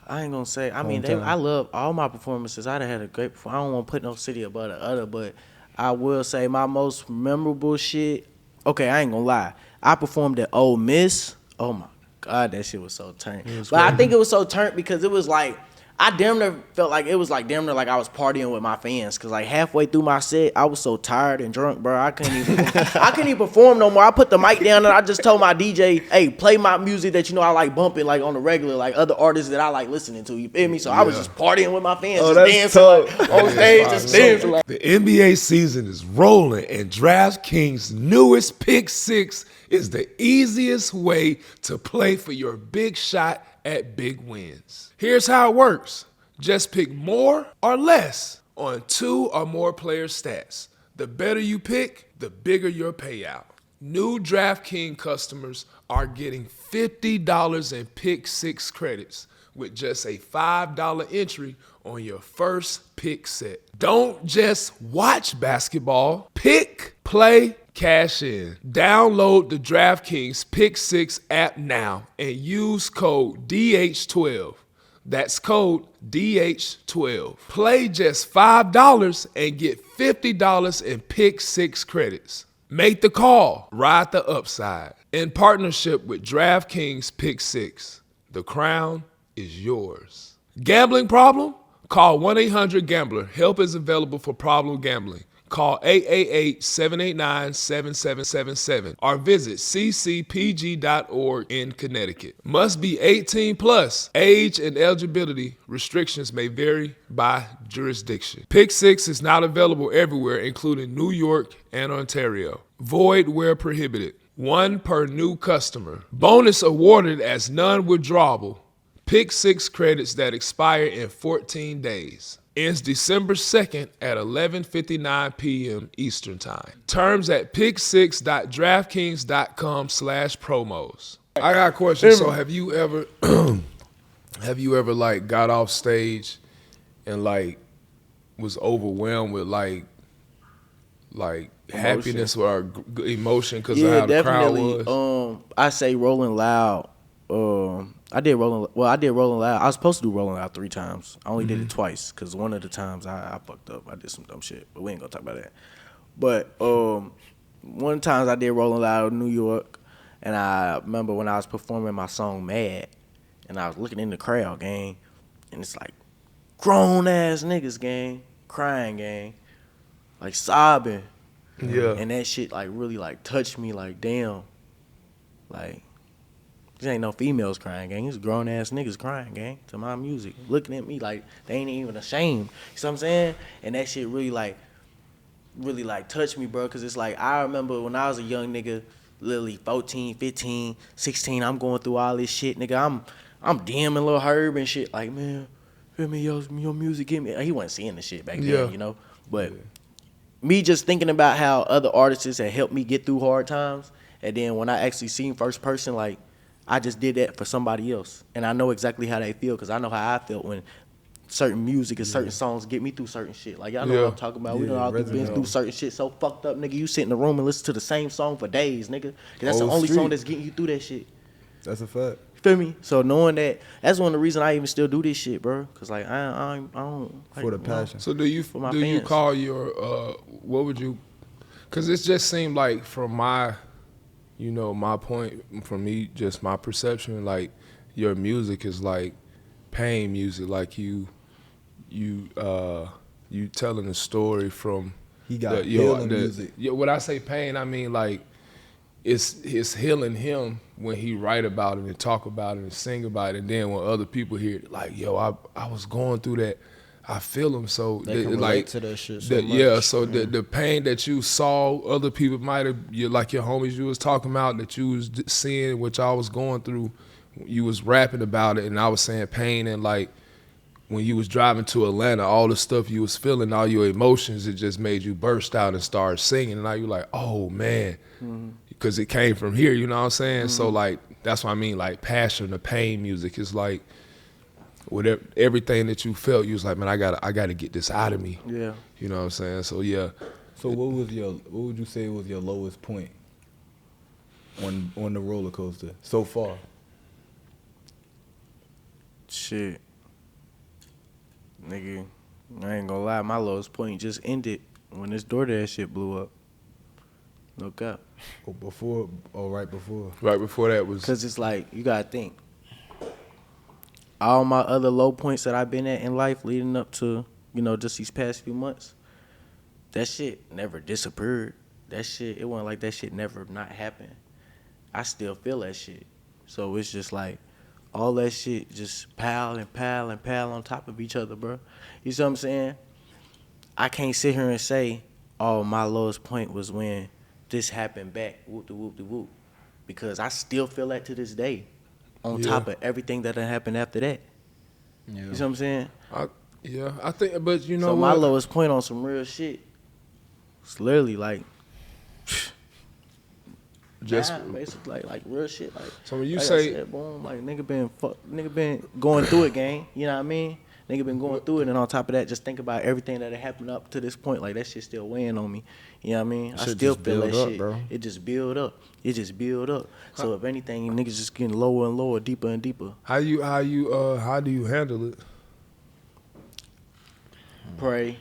I ain't gonna say. I mean, Hometown. I love all my performances. I done had a great. I don't want to put no city above the other, but I will say my most memorable shit. Okay, I ain't gonna lie. I performed at Ole Miss. Oh my God, that shit was so turned. But I think it was so turned because it was like I damn near felt like it was like damn near like I was partying with my fans. Cause like halfway through my set, I was so tired and drunk, bro. I couldn't even perform no more. I put the mic down and I just told my DJ, hey, play my music that you know I like bumping like on the regular, like other artists that I like listening to. You feel me? So I was just partying with my fans, Oh, just that's dancing tough. like, on stage, just dancing like. The NBA season is rolling, and DraftKings' newest Pick 6 is the easiest way to play for your big shot at big wins. Here's how it works. Just pick more or less on 2 or more player stats. The better you pick, the bigger your payout. New DraftKings customers are getting $50 in Pick 6 credits with just a $5 entry on your first pick set. Don't just watch basketball. Pick, play, cash in. Download the DraftKings Pick 6 app now and use code DH12. That's code DH12. Play just $5 and get $50 in Pick 6 credits. Make the call. Ride the upside. In partnership with DraftKings Pick 6. The crown is yours. Gambling problem? Call 1-800-GAMBLER. Help is available for problem gambling. Call 888-789-7777 or visit ccpg.org in Connecticut. Must be 18 plus. Age and eligibility restrictions may vary by jurisdiction. Pick 6 is not available everywhere, including New York and Ontario. Void where prohibited. 1 per new customer. Bonus awarded as non-withdrawable. Pick 6 credits that expire in 14 days. Ends December 2nd at 11:59 p.m. Eastern Time. Terms at pick6.draftkings.com/promos. I got a question. So have you ever like got off stage and like was overwhelmed with like happiness or emotion because of how the crowd was? I say Rolling Loud. I did Rolling Loud. I was supposed to do Rolling Loud 3 times. I only did it twice because one of the times I fucked up. I did some dumb shit, but we ain't gonna talk about that. But one time I did Rolling Loud in New York, and I remember when I was performing my song Mad, and I was looking in the crowd, gang, and it's like grown ass niggas, gang, crying, gang, like sobbing. Yeah. And that shit like really like touched me, like damn, like. There ain't no females crying, gang. It's grown ass niggas crying, gang, to my music. Looking at me like they ain't even ashamed. You know what I'm saying? And that shit really touched me, bro. Cause it's like I remember when I was a young nigga, literally 14, 15, 16, I'm going through all this shit, nigga. I'm DMing Lil Herb and shit. Like, man, feel me, your music get me. He wasn't seeing the shit back then, you know? But me just thinking about how other artists had helped me get through hard times, and then when I actually seen first person, like, I just did that for somebody else. And I know exactly how they feel because I know how I felt when certain music and certain songs get me through certain shit. Like y'all know what I'm talking about. We done all been through certain shit so fucked up, nigga. You sit in the room and listen to the same song for days, nigga. 'Cause that's the only song that's getting you through that shit. That's a fact. Feel me? So knowing that, that's one of the reasons I even still do this shit, bro. Cause like I don't like, For the passion. So do you fans. call your what would you? Cause it just seemed like from my, my point, from me, just my perception, like your music is like pain music, like you telling a story from. He got healing music. Yeah, when I say pain, I mean like it's healing him when he write about it and talk about it and sing about it, and then when other people hear it, like, yo, I was going through that. I feel him, so they can relate like to that shit so much. Yeah, so the pain that you saw other people might have, like your homies you was talking about, that you was seeing, which I was going through, you was rapping about it, and I was saying pain, and like when you was driving to Atlanta, all the stuff you was feeling, all your emotions, it just made you burst out and start singing, and now you like, oh man, because it came from here, you know what I'm saying? So like that's what I mean, like passion, the pain music is like. Whatever, everything that you felt, you was like, man, I gotta get this out of me. Yeah. You know what I'm saying? So yeah. So what would you say was your lowest point on the roller coaster so far? Shit. Nigga, I ain't gonna lie, my lowest point just ended when this DoorDash shit blew up. No cap. Right before? Right before that was. Cause it's like, you gotta think. All my other low points that I've been at in life leading up to, just these past few months, that shit never disappeared. That shit, it wasn't like that shit never not happened. I still feel that shit. So it's just like, all that shit just pile and pile and pile on top of each other, bro. You see what I'm saying? I can't sit here and say, oh, my lowest point was when this happened back, whoop-de-whoop-de-whoop. Because I still feel that to this day. On top of everything that done happened after that. Yeah. You see what I'm saying? I think, but you know so what? My lowest point on some real shit, it's literally like, just basically like real shit. Like, so when you like say, I said, boom, like nigga been going through it, gang. You know what I mean? Nigga been going through it, and on top of that, just think about everything that had happened up to this point. Like that shit still weighing on me. You know what I mean? I still feel that shit. Bro. It just build up. So if anything, niggas just getting lower and lower, deeper and deeper. How do you handle it? Pray.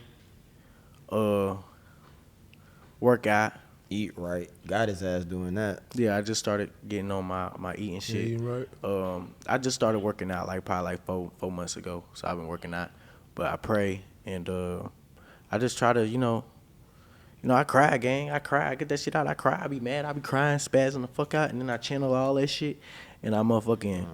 Work out. Eat right. Got his ass doing that. Yeah, I just started getting on my eating shit. Yeah, you right. I just started working out probably 4 months ago. So I've been working out. But I pray and I just try to, I cry, gang. I cry. I get that shit out. I cry. I be mad. I be crying, spazzing the fuck out, and then I channel all that shit, and I motherfucking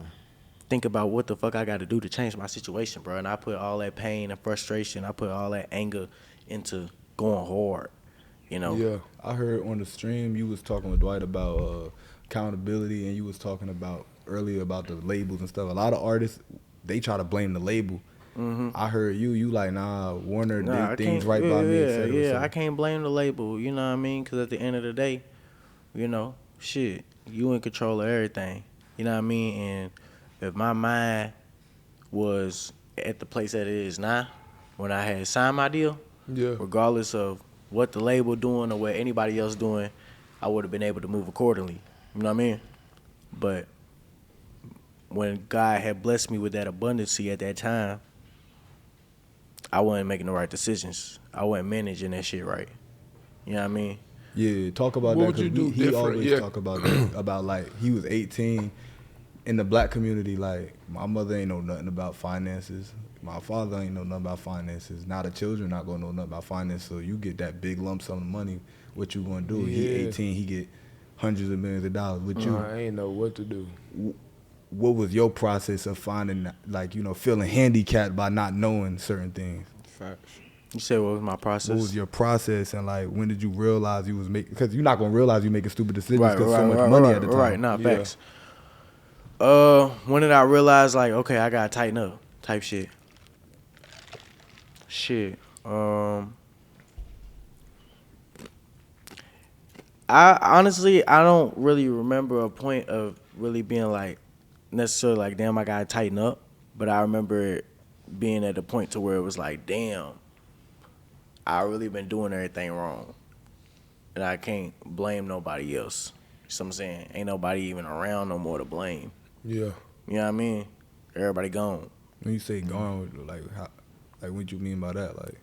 think about what the fuck I got to do to change my situation, bro. And I put all that pain and frustration, I put all that anger into going hard, Yeah. I heard on the stream you was talking with Dwight about accountability, and you was talking about earlier about the labels and stuff. A lot of artists, they try to blame the label. I heard you like, nah, Warner did things right by me. Yeah, I can't blame the label, you know what I mean? Because at the end of the day, shit, you in control of everything, you know what I mean? And if my mind was at the place that it is now, when I had signed my deal, regardless of what the label doing or what anybody else doing, I would have been able to move accordingly, you know what I mean? But when God had blessed me with that abundancy at that time, I wasn't making the right decisions. I wasn't managing that shit right. You know what I mean? Yeah, talk about what that. Would you do he different? always talk about that. About like he was 18 in the black community. Like my mother ain't know nothing about finances. My father ain't know nothing about finances. Now the children not gonna know nothing about finance. So you get that big lump sum of money. What you gonna do? Yeah. He 18. He get hundreds of millions of dollars. With you, I ain't know what to do. What was your process of finding, like, feeling handicapped by not knowing certain things? Facts. You said what was my process? What was your process, and like when did you realize you was making? Because you're not gonna realize you making stupid decisions because so much money at the time. Right, nah, facts. When did I realize like, okay, I gotta tighten up, type shit. I honestly don't really remember a point of really being like necessarily like, damn, I gotta tighten up. But I remember being at the point to where it was like, damn, I really been doing everything wrong. And I can't blame nobody else. You know what I'm saying? Ain't nobody even around no more to blame. Yeah. You know what I mean? Everybody gone. When you say gone, like what you mean by that? Like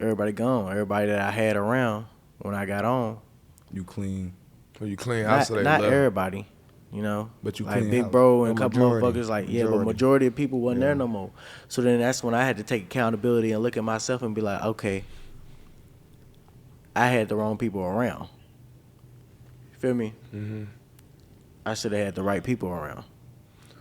Everybody gone. Everybody that I had around when I got on. you clean, Or you clean house Not, so they not love. everybody, you know. but you like clean Big house. Bro and a The couple majority. motherfuckers, like, yeah, but majority of people wasn't there no more. So then that's when I had to take accountability and look at myself and be like, okay, I had the wrong people around. You feel me? Mm-hmm. I should have had the right people around.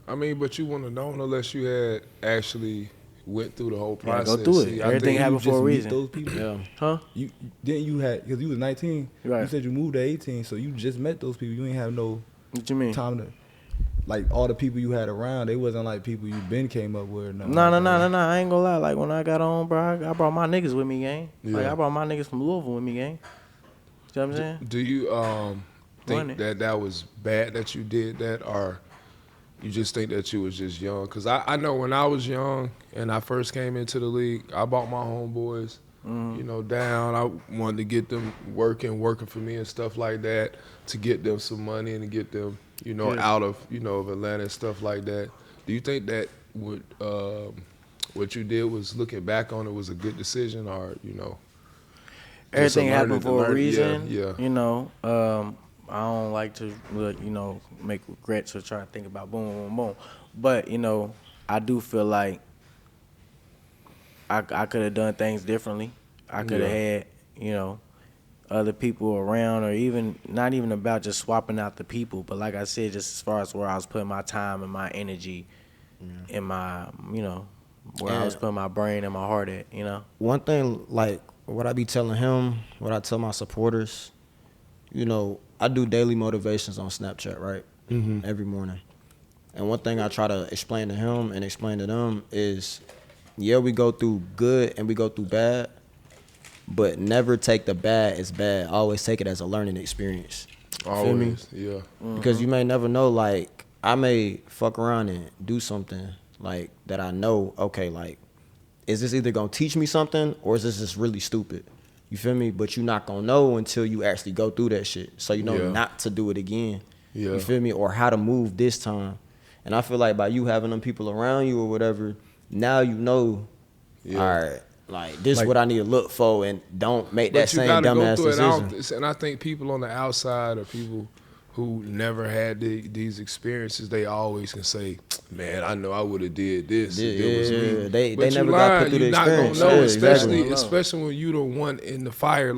I mean, but you wouldn't have known unless you had actually went through the whole Yeah, process. go through it. See, I Everything think- happened You for a just meet reason. those people. Yeah. Huh? You didn't you had because you was 19. Right. You said you moved at 18, so you just met those people. You ain't have no What you mean? time to like all the people you had around. They wasn't like people you been came up with. No. I ain't gonna lie. Like, when I got on, bro, I brought my niggas with me, gang. Like, Yeah. I brought my niggas from Louisville with me, gang. You know what I'm saying? Do you Money. think that was bad that you did that, or you just think that you was just young? Because I know when I was young and I first came into the league, I bought my homeboys, you know, down. I wanted to get them working for me and stuff like that, to get them some money and to get them, you know, out of, you know, of Atlanta and stuff like that. Do you think that what you did was, looking back on it, was a good decision, or, you know? just a Everything happened for a learning- reason. Yeah. You know, I don't like to, you know, make regrets or try to think about boom, boom, boom. But, you know, I do feel like I could have done things differently. I could have had, you know, other people around, or even not even about just swapping out the people, but like I said, just as far as where I was putting my time and my energy and my, you know, where I was putting my brain and my heart at, you know. One thing, like what I be telling him, what I tell my supporters, you know, I do daily motivations on Snapchat, right? Every morning. And one thing I try to explain to him and explain to them is, yeah, we go through good and we go through bad, but never take the bad as bad. Always take it as a learning experience. Feel me? Always, yeah. Because you may never know, like, I may fuck around and do something, like, that I know, okay, like, is this either gonna teach me something or is this just really stupid? You feel me? But you're not gonna know until you actually go through that shit. So you know Yeah. not to do it again. Yeah. You feel me? Or how to move this time. And I feel like by you having them people around you or whatever, now you know, Yeah. all right, like, this is Like- what I need to look for, and don't make that But you same gotta go dumbass through it. decision. And I think people on the outside, or people who never had these experiences, they always can say, "Man, I know I would have did this if it was me." They But you never got put lying. through the You're not experience. gonna know, Yeah, especially exactly. especially when you the one in the fire.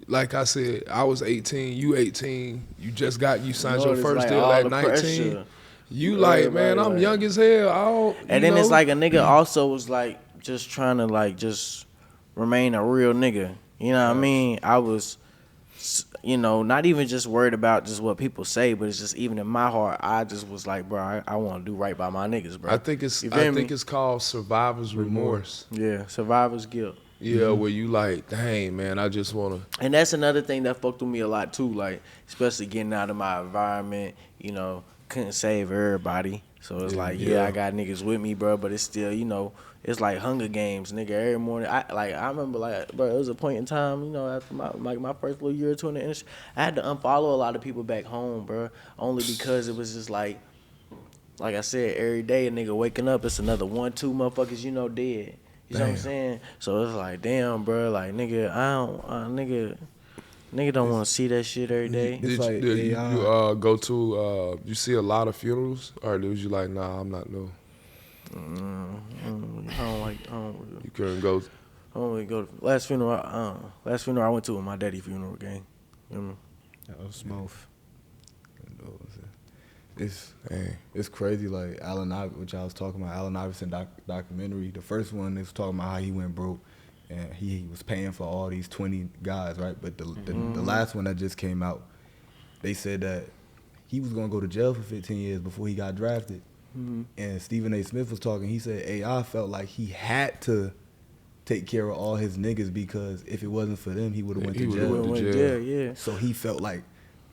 Like I said, I was 18, you 18, you signed your it's first like deal all at the 19. pressure. You like, man, I'm like- young as hell. I don't, And you then it's know? like a nigga also was like just trying to like just remain a real nigga. You know what I mean? I was, you know, not even just worried about just what people say, but it's just even in my heart, I just was like, bro, I want to do right by my niggas, bro. I think it's You feel me? it's called survivor's remorse. Yeah, survivor's guilt. Yeah, where you like, dang, man, I just wanna. And that's another thing that fucked with me a lot too, like especially getting out of my environment, you know, couldn't save everybody. So it's like, yeah, I got niggas with me, bro, but it's still, you know, it's like Hunger Games, nigga. Every morning, I remember, like, bro, it was a point in time, you know, after my first little year or two in the industry, I had to unfollow a lot of people back home, bro, only because it was just like I said, every day a nigga waking up, it's another 1-2 motherfuckers, you know, dead. You know what I'm saying? So it's like, damn, bro, like, nigga, nigga don't want to see that shit every day. It's like Did you AI. go to you see a lot of funerals, or was you like, nah, I'm not no. I don't You couldn't go. really go to last funeral I went to was my daddy funeral, gang. You know what I mean? That was smooth. It's crazy, like which I was talking about, Allen Iverson documentary. The first one is talking about how he went broke and he was paying for all these 20 guys, right? But the last one that just came out, they said that he was gonna go to jail for 15 years before he got drafted. And Stephen A. Smith was talking. He said AI felt like he had to take care of all his niggas because if it wasn't for them, he would have went to jail. went to jail. Yeah. So he felt like,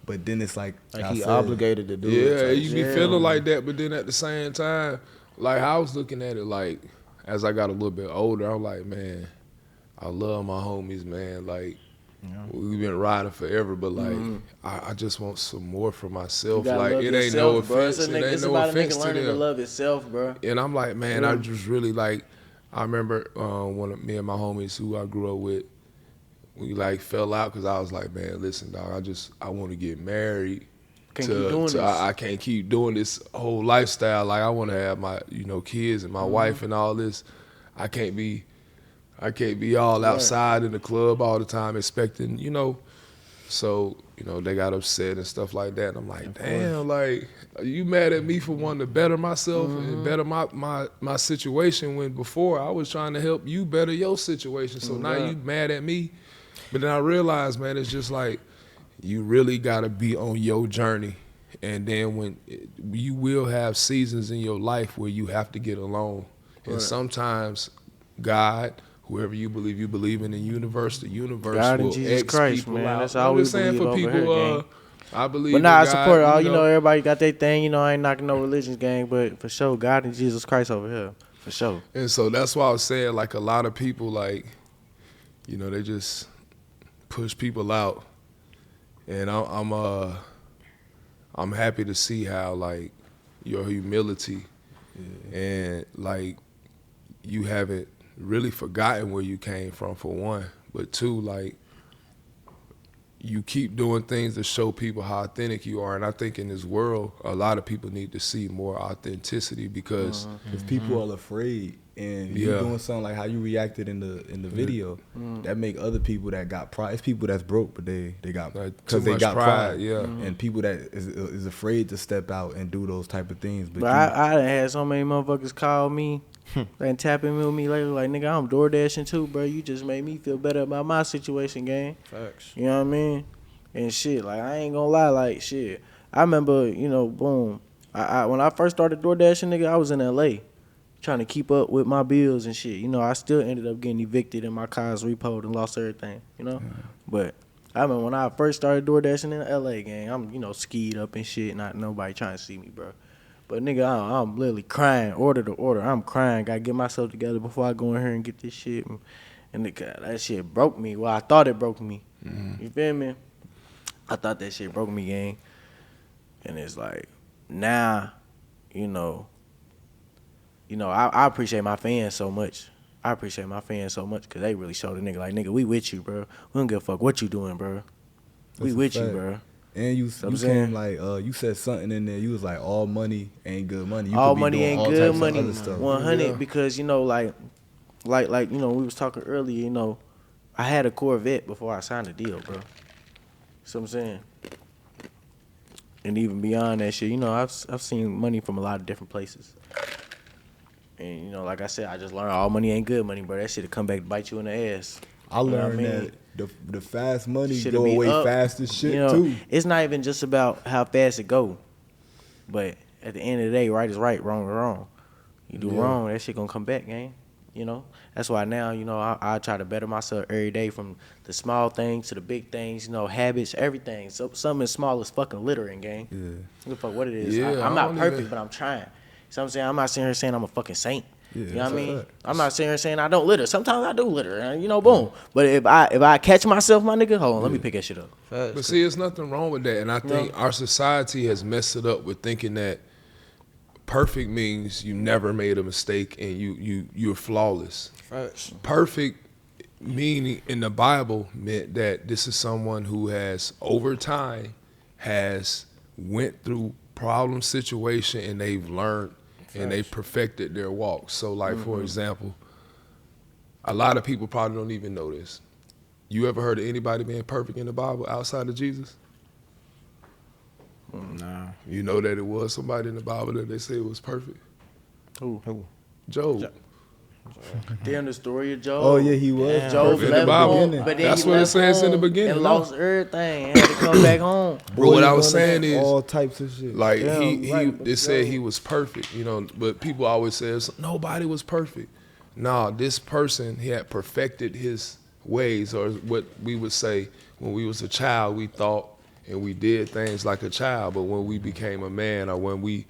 but then it's like Like I he said, obligated to do it. Yeah, type you be shit. feeling like that, but then at the same time, like I was looking at it like as I got a little bit older, I'm like, man, I love my homies, man. Like we've been riding forever, but like I just want some more for myself. Like it ain't no offense. It ain't no offense to learning to them. love itself, bro. And I'm like, man, I just really like. I remember one of me and my homies who I grew up with, we like fell out because I was like, man, listen, dog, I want to get married. I can't keep doing this whole lifestyle. Like I want to have my kids and my wife and all this. I can't be all outside in the club all the time expecting, So, they got upset and stuff like that. And I'm like, damn, like, are you mad at me for wanting to better myself and better my situation when before I was trying to help you better your situation. So now you mad at me. But then I realized, man, it's just like you really got to be on your journey. And then you will have seasons in your life where you have to get alone. And sometimes God, whoever you believe in the universe God will and Jesus X Christ, people man. out. That's all we believe for over people, here, gang. I believe But nah, in I God, support it all. Everybody got their thing. I ain't knocking no religions, gang, but for sure, God and Jesus Christ over here, for sure. And so that's why I was saying, like, a lot of people, like, they just push people out. And I'm happy to see how, like, your humility and, like, you haven't really forgotten where you came from, for one. But two, like, you keep doing things to show people how authentic you are. And I think in this world, a lot of people need to see more authenticity because people are afraid. And you doing something like how you reacted in the video, that make other people that got pride. It's people that's broke, but they got because they got pride. And people that is afraid to step out and do those type of things. But I done had so many motherfuckers call me and tapping with me lately, like, nigga, I'm DoorDashing too, bro. You just made me feel better about my situation, gang. Facts. You know what I mean? And shit, like, I ain't gonna lie, like, shit. I remember, boom. I when I first started DoorDashing, nigga, I was in LA trying to keep up with my bills and shit. I still ended up getting evicted and my car's repoed and lost everything, But I remember when I first started DoorDashing in LA, gang, I'm, skied up and shit, not nobody trying to see me, bro. But nigga, I'm literally crying, order to order. I'm crying, gotta get myself together before I go in here and get this shit. And nigga, that shit broke me. Well, I thought it broke me. You feel me? I thought that shit broke me, gang. And it's like, now, I appreciate my fans so much. I appreciate my fans so much because they really showed a nigga, like, nigga, we with you, bro. We don't give a fuck what you doing, bro. We with you, bro. And you came like you said something in there. You was like, all money ain't good money. You all could be money doing ain't all good types money. of other stuff. 100 because like we was talking earlier. I had a Corvette before I signed the deal, bro. So I'm saying, and even beyond that shit, I've seen money from a lot of different places. And like I said, I just learned all money ain't good money, bro. That shit'll come back to bite you in the ass. I learned that the fast money go away fast as shit too. It's not even just about how fast it go, but at the end of the day, right is right, wrong is wrong. You do wrong, that shit gonna come back, gang. That's why now, I try to better myself every day, from the small things to the big things, habits, everything. So something as small as fucking littering, gang. What the fuck, what it is? I'm not perfect, but I'm trying. So I'm saying, I'm not sitting here saying I'm a fucking saint. You know what I mean? I'm not sitting here saying I don't litter. Sometimes I do litter, and boom. But if I catch myself, my nigga, hold on, let me pick that shit up. But see, there's nothing wrong with that. And I think our society has messed it up with thinking that perfect means you never made a mistake and you're flawless. Perfect meaning in the Bible meant that this is someone who has, over time, has went through problem situation and they've learned and they perfected their walk. So, like, for example, a lot of people probably don't even know this. You ever heard of anybody being perfect in the Bible outside of Jesus? Nah. You know that it was somebody in the Bible that they say was perfect? Who? Job. Damn, the story of Job. Oh yeah, he was. Job in left the Bible. home, but then That's he what it left says in the home beginning. and lost everything and had to come back home. Bro, what I was saying is, all types of shit. like, right, they said he was perfect, but people always says nobody was perfect. Nah, this person, he had perfected his ways, or what we would say when we was a child, we thought and we did things like a child, but when we became a man, or when we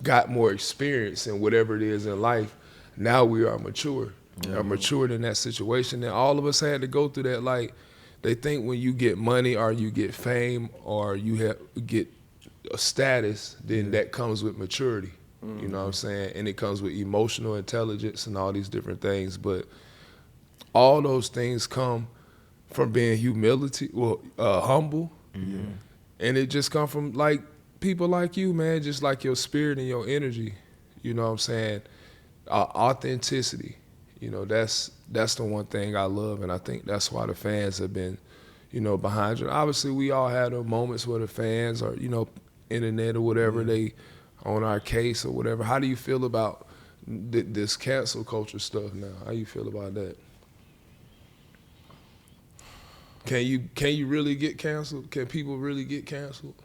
got more experience in whatever it is in life, now we are mature. Are matured in that situation. And all of us had to go through that. Like, they think when you get money or you get fame or you get a status, then that comes with maturity. You know what I'm saying? And it comes with emotional intelligence and all these different things. But all those things come from being humble. And it just come from like people like you, man, just like your spirit and your energy. You know what I'm saying? Authenticity. You know, that's the one thing I love, and I think that's why the fans have been, you know, behind you. Obviously, we all had the moments where the fans are, you know, internet or whatever, they on our case or whatever. How do you feel about this cancel culture stuff now? How you feel about that? Can you really get canceled? Can people really get canceled?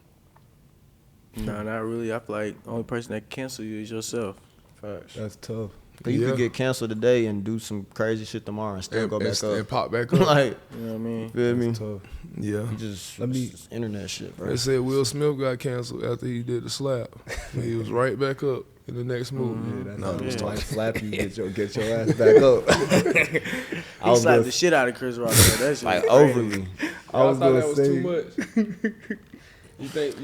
No, not really. I feel like the only person that can cancel you is yourself. Facts. That's tough. You could get canceled today and do some crazy shit tomorrow and still go back up. And pop back up. Like, You know what I mean? feel me? That's tough. Yeah. It's just internet shit, bro. They said Will Smith got canceled after he did the slap. He was right back up in the next movie. That's No, how I'm just it talking. like slap you, get your ass back up. He slapped the shit out of Chris Rock. Though. That shit Like was overly. I was thought gonna that was say, too much. You think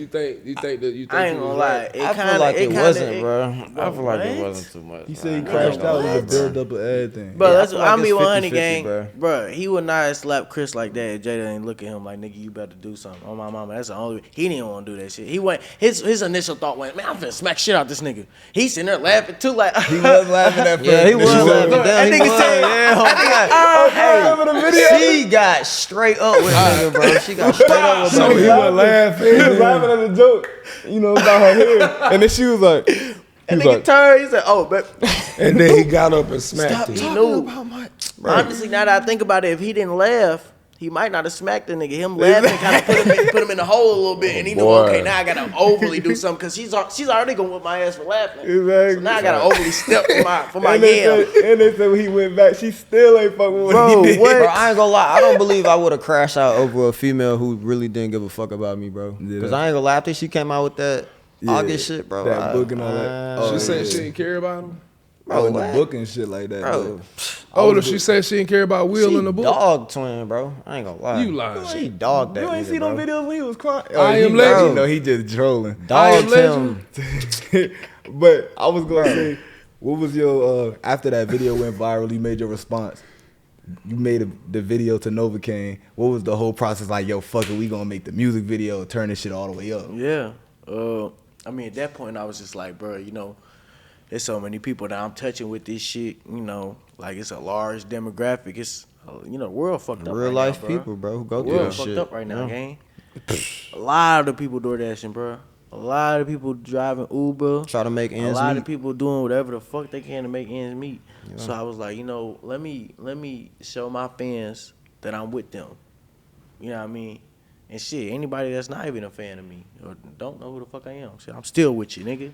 I ain't gonna lie. It I kinda, feel like it wasn't, it, bro. I feel like it what? wasn't too much. he said he bro. crashed out. It was a What? build up of everything. Bro, Yeah, I that's feel like I'm be it's 100 50-50, gang, bro. bro. He would not have slapped Chris like that if Jada ain't look at him like, nigga, you better do something. On my mama, that's the only. He didn't want to do that shit. He went. His initial thought went, man, I'm finna smack shit out this nigga. He's sitting there laughing too, like He was laughing at first. Yeah, he was laughing. Look, Damn, that he nigga was. said- Yeah, hey, she got straight up with nigga, bro. She got straight up with So nigga. he was laughing. He was laughing at the joke, you know, about her hair. And then she was like, That nigga turned. He said, "Oh, but And then he got up and smacked he him. knew." Honestly, now that I think about it, if he didn't laugh, he might not have smacked the nigga. Him laughing kind of put him in the hole a little bit, and he knew, boy. okay, now I gotta overly do something because she's already gonna whip my ass for laughing. Exactly. So now I gotta overly step for my and they yell. said, and they said when he went back, she still ain't fucking with Bro, what he did. what? Bro, I ain't gonna lie. I don't believe I would have crashed out over a female who really didn't give a fuck about me, bro. Because I ain't gonna lie. After she came out with that August shit, bro. That book and all that. She said yeah. she didn't care about him. Oh, in the what? book and shit like that. Bro, Oh, she said she didn't care about Will she in the book. dog twin, bro. I ain't gonna lie. You lying. She dogged that You ain't nigga, see bro. them videos when he was crying. I Am he, Legend. You know, he just trolling. Dogged I him. Am But I was gonna say, what was your after that video went viral? You made your response. You made the video to Novocaine. What was the whole process like? Yo, fuck it, we gonna make the music video, turn this shit all the way up. Yeah. I mean, at that point, I was just like, bro, you know, there's so many people that I'm touching with this shit. You know, like it's a large demographic. It's you know, the world fucked up. Real right life now, bro. people, bro, who go The through world that fucked shit. up right now, Yeah. gang. A lot of the people DoorDashing, bro. A lot of people driving Uber. Try to make A ends lot meet. of people doing whatever the fuck they can to make ends meet. So I was like, you know, let me show my fans that I'm with them. You know what I mean? And shit, anybody that's not even a fan of me or don't know who the fuck I am, shit, I'm still with you, nigga. You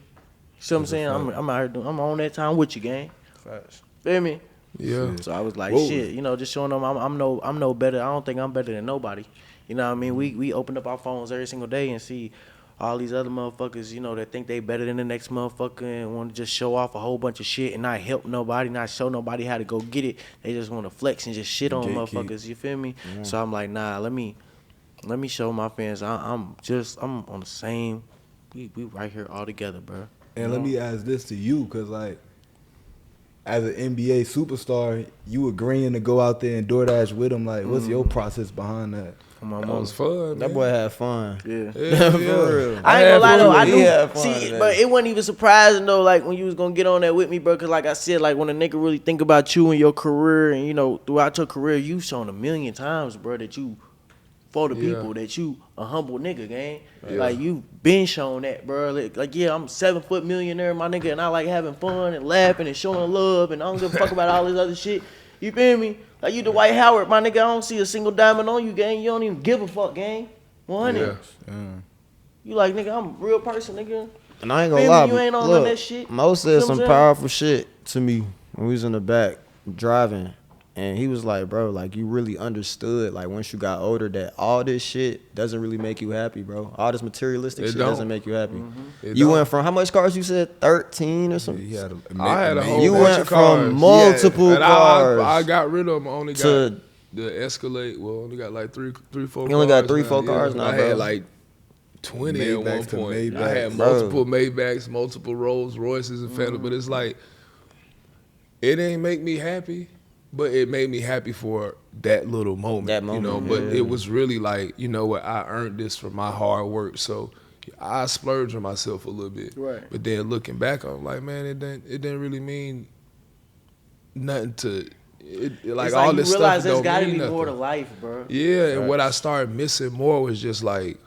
see what I'm saying? I'm out here doing, I'm on that time with you, gang. Feel me? Yeah. So I was like, Whoa. shit, you know, just showing them I'm no better. I don't think I'm better than nobody. You know what I mean? We open up our phones every single day and see all these other motherfuckers, you know, that think they better than the next motherfucker and want to just show off a whole bunch of shit and not help nobody, not show nobody how to go get it. They just want to flex and just shit on Gatekeep. motherfuckers. You feel me? So I'm like, nah, let me show my fans I'm on the same. We right here all together, bro. And let me ask this to you, cause like, as an NBA superstar, you agreeing to go out there and DoorDash with him. Like, what's your process behind that? That was fun, That man. boy had fun. Yeah. For real. I ain't gonna lie though, I He do had fun see, today. but it wasn't even surprising though. Like when you was gonna get on that with me, bro. Cause like I said, like when a nigga really think about you and your career, and you know throughout your career, you shown a million times, bro, that you for the people, that you a humble nigga, gang. Like you been shown that, bro. Like yeah, I'm 7 foot millionaire, my nigga, and I like having fun and laughing and showing love, and I don't give a fuck about all this other shit. You feel me? Like you Dwight Howard, my nigga. I don't see a single diamond on you, gang. You don't even give a fuck, gang. 100. Yeah. You like, nigga, I'm a real person, nigga. And I ain't gonna Feel lie, me? You ain't on none look, of that shit. Mo You said know some what I'm saying? powerful shit to me when we was in the back driving. And he was like, bro, like, you really understood, like, once you got older, that all this shit doesn't really make you happy, bro. All this materialistic shit doesn't make you happy. You went from, how much cars you said? 13 or something? I had a whole You bunch went of cars. from multiple cars. I got rid of them. I only got to- the Escalade. Well, only got like three, 4 cars. You only got now. 4 cars now, I bro. had like 20 at one Maybachs to point. I Maybachs. had Bro. multiple Maybachs, multiple Rolls Royces and Phantom, but it's like, it ain't make me happy, but it made me happy for that little moment. That you know. moment, But yeah. it was really like, you know what, I earned this from my hard work, so I splurged on myself a little bit. Right. But then looking back, I'm like, man, it didn't really mean nothing to like It's all you this stuff. realize there's Don't got to mean be nothing. more to life, bro. Yeah, and what I started missing more was just like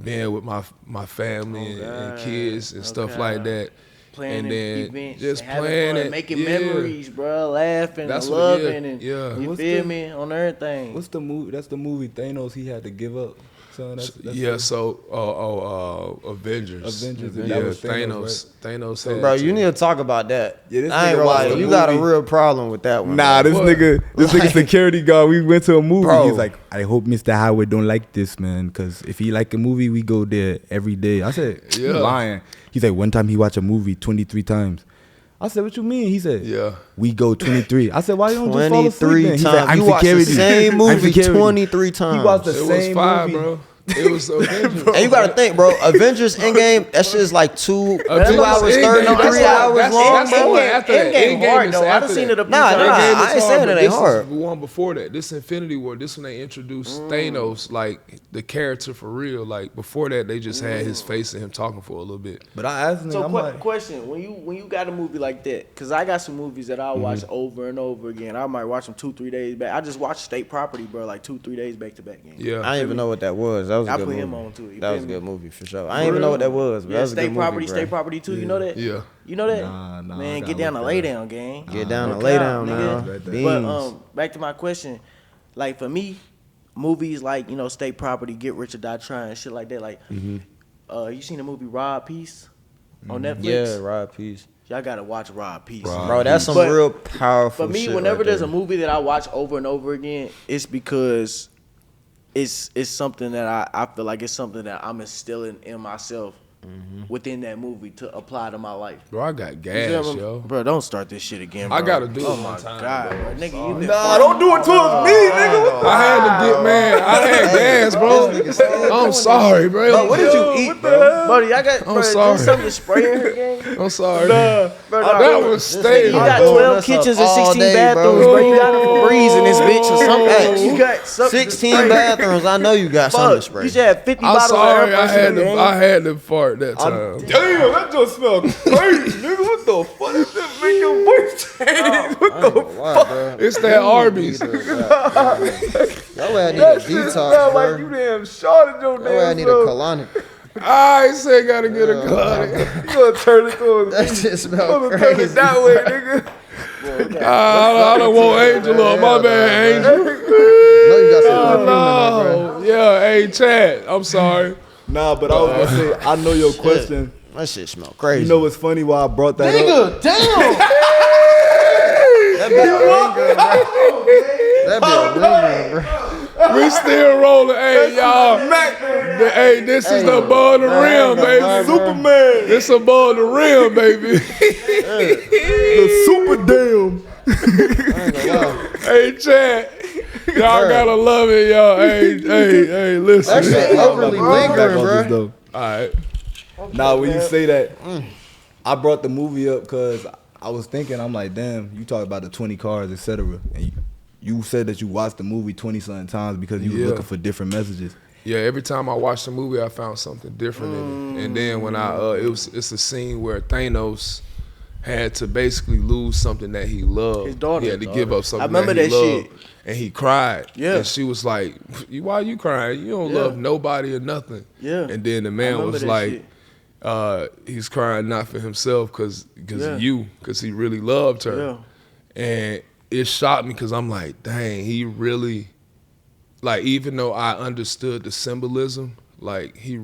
being with my family and kids and stuff like that. Playing And in then events, just and having playing fun, it, making yeah. memories, bro, laughing, That's and what- loving, yeah, and yeah. you What's feel the- me on everything. What's the movie? That's the movie Thanos he had to give up. Son, that's Yeah, so Avengers. Avengers, and Yeah, that was Thanos. Thanos had Bro, to- you need to talk about that. Yeah, this I ain't nigga gonna lie, watched the you got a movie. real problem with that one. Nah, bro. this nigga security guard. We went to a movie. Bro. He's like, I hope Mr. Howard don't like this, man, because if he like a movie, we go there every day. I said, you Yeah. lying. He's like, one time he watched a movie 23 times. I said, what you mean? He said, Yeah. we go 23. I said, why you don't just fall asleep 23 then? He times. said, I'm You watched the security. same I'm movie security. 23 times. He watched the It was same 5, movie. bro. It was Avengers. And you gotta think, bro. Avengers Endgame, that shit is like 2 Avengers hours, Endgame, 33 that's hours that's long, the bro. one after that. Endgame hard, is though. I done after seen that. it a few Nah, times. nah, Endgame I is ain't hard, saying but it ain't this hard. is the one before that. This Infinity War. This when they introduced Thanos, like the character for real. Like before that, they just had his face and him talking for a little bit. But I asked him, So, I'm like, question: when you got a movie like that, because I got some movies that I'll watch over and over again. I might watch them 2-3 days back. I just watched State Property, bro, like 2-3 days back to back. Game. Yeah. I didn't even know what that was. That was a I good put movie. him on, too. You That feel was a me? good movie for sure. I didn't even know what that was, but Yeah, that was a good State Property, movie, bro. State Property 2. You know that? Yeah. You know that? Nah, I Man, gotta get down look to that lay up. down, gang. Get down and Look lay out, down nigga. now. But, Beans. Back to my question. Like for me, movies like State Property, Get Rich or Die Trying, shit like that. Like, you seen the movie Rob Peace on Netflix? Yeah, Rod Peace. Y'all gotta watch Rob Peace. Bro, that's some But real powerful For me, shit whenever right there's there. a movie that I watch over and over again, it's because it's something that I feel like it's something that I'm instilling in myself within that movie to apply to my life. Bro, I got You gas, feel me? yo. Bro, don't start this shit again, bro. I gotta do it Oh one my time, God, bro. bro. Nigga, you been nah, don't do it towards me, nigga. I had to get, man. I had gas, bro. I'm sorry, bro. Bro, what did you eat, bro? Bro, y'all got I'm bro, sorry. is something to spray in her game? I'm sorry. Bro, That was staying. You got I'm doing 12 this kitchens up and all 16 day, bathrooms, bro. bro. You got a Febreze in this bitch or something. You got something to 16 spray. bathrooms. I know you got something to Fuck, spray. you should have 50 I'm bottles sorry. of air freshener, I had to fart that time. Damn, that just smelled crazy, nigga. What the fuck? That just make your voice change. What the Bro. It's that Arby's. Your ass need a detox, smell like you bro. damn shorted your Your ass damn need a self. colonic. I said gotta get a cut. You gonna turn it to That shit I'm smells gonna turn it crazy. that way, nigga. I don't want Angel up. My bad, Angel. No, you got some perfume in there, bro. No. Yeah, hey, Chad. I'm sorry. Nah, but I was gonna say, I know your question. That shit smell crazy. You know what's funny? Why I brought that up? Damn! that bitch lingering, bro. We still rolling. Hey, y'all. Hey, this is the above the rim, baby. Superman, This above the rim, baby. the super damn. Hey, Chad. Y'all gotta love it, y'all. Hey, listen. That shit overly lingering, bro. All right. Now, when you say that, I brought the movie up because I was thinking, I'm like, damn, you talk about the 20 cars, etc. And you said that you watched the movie 20-something times because you were Yeah. looking for different messages. Yeah, every time I watched the movie, I found something different in it. And then when it's a scene where Thanos had to basically lose something that he loved. His daughter. He had to give up something I remember that he that loved. shit. And he cried. Yeah. And she was like, why are you crying? You don't Yeah. love nobody or nothing. Yeah. And then the I man remember was that like, shit. he's crying not for himself because Yeah. of you, because he really loved her. Yeah. And it shocked me because I'm like, dang, he really, like, even though I understood the symbolism, like, he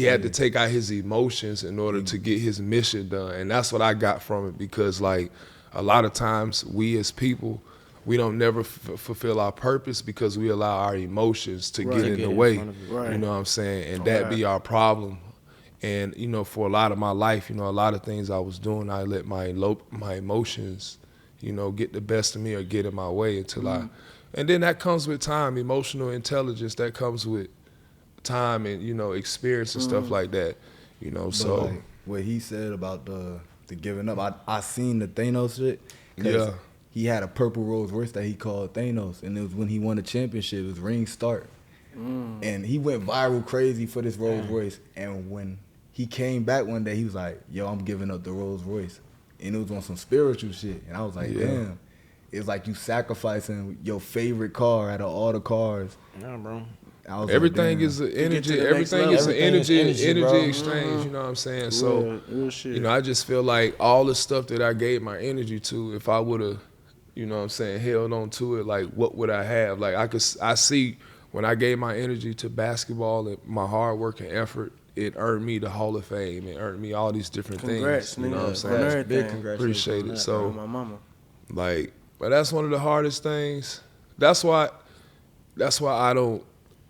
had to take out his emotions in order to get his mission done. And that's what I got from it because, like, a lot of times we as people, we don't never fulfill our purpose because we allow our emotions to get in the way. You know what I'm saying? And that be our problem. And, you know, for a lot of my life, you know, a lot of things I was doing, I let my emotions, you know, get the best of me or get in my way until and then that comes with time, emotional intelligence, that comes with time and, you know, experience and stuff like that, you know, so. Like what he said about the giving up, I seen the Thanos shit. Yeah. He had a purple Rolls Royce that he called Thanos, and it was when he won the championship, it was ring start. And he went viral crazy for this Rolls Royce, and when he came back one day, he was like, yo, I'm giving up the Rolls Royce. And it was on some spiritual shit. And I was like, damn. It's like you sacrificing your favorite car out of all the cars. Yeah, bro. Everything is an energy. Everything is an energy exchange. You know what I'm saying? So, you know, I just feel like all the stuff that I gave my energy to, if I would have, you know what I'm saying, held on to it, like what would I have? Like I see when I gave my energy to basketball and my hard work and effort, it earned me the Hall of Fame. It earned me all these different things. You know what I'm saying? Big congratulations. Appreciate it. So, my mama. like, but that's one of the hardest things. That's why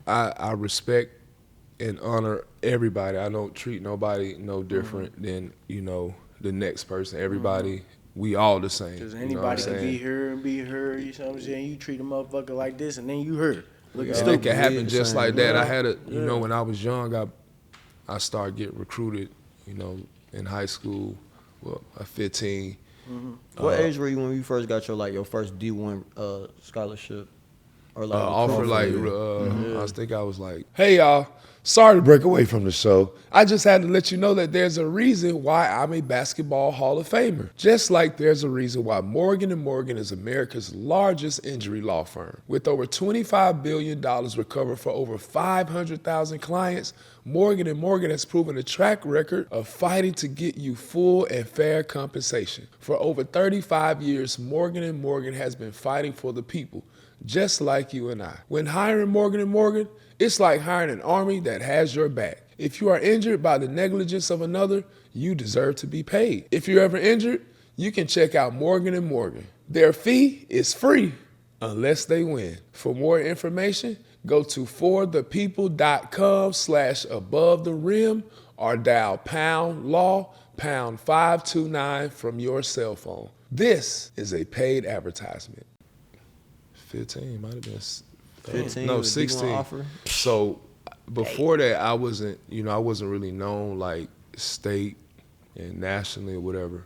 I respect and honor everybody. I don't treat nobody no different than, you know, the next person. Everybody, we all the same. Because anybody can be her and be her, you know what I'm saying? You treat a motherfucker like this and then you her. Look at it can happen just like that. I had you know, when I was young, I started getting recruited, you know, in high school, at 15. What age were you when you first got your first D1 scholarship? Or like offer, like, I think I was like, hey, y'all, sorry to break away from the show. I just had to let you know that there's a reason why I'm a basketball Hall of Famer. Just like there's a reason why Morgan & Morgan is America's largest injury law firm. With over $25 billion recovered for over 500,000 clients, Morgan & Morgan has proven a track record of fighting to get you full and fair compensation. For over 35 years, Morgan & Morgan has been fighting for the people, just like you and I. When hiring Morgan & Morgan, it's like hiring an army that has your back. If you are injured by the negligence of another, you deserve to be paid. If you're ever injured, you can check out Morgan & Morgan. Their fee is free unless they win. For more information, go to forthepeople.com/above the rim or dial #law #529 from your cell phone. This is a paid advertisement. 15, might have been 15. No, 16. So before that, I wasn't really known like state and nationally or whatever.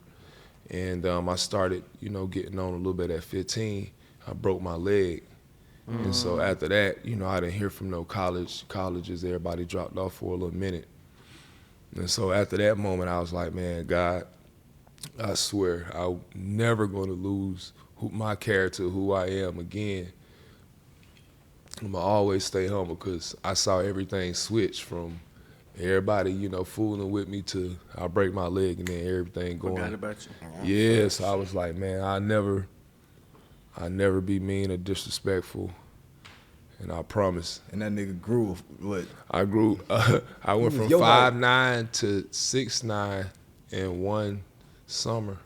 And I started, you know, getting on a little bit at 15. I broke my leg. And so after that, you know, I didn't hear from no colleges. Everybody dropped off for a little minute. And so after that moment, I was like, man, God, I swear I'm never going to lose my character, who I am again. I'm going to always stay humble because I saw everything switch from everybody, you know, fooling with me to I break my leg and then everything going. Forgot about you. Yeah, so I was like, man, I never be mean or disrespectful, and I promise. And that nigga grew, what? I grew, I went from 5'9" to 6'9" in one summer.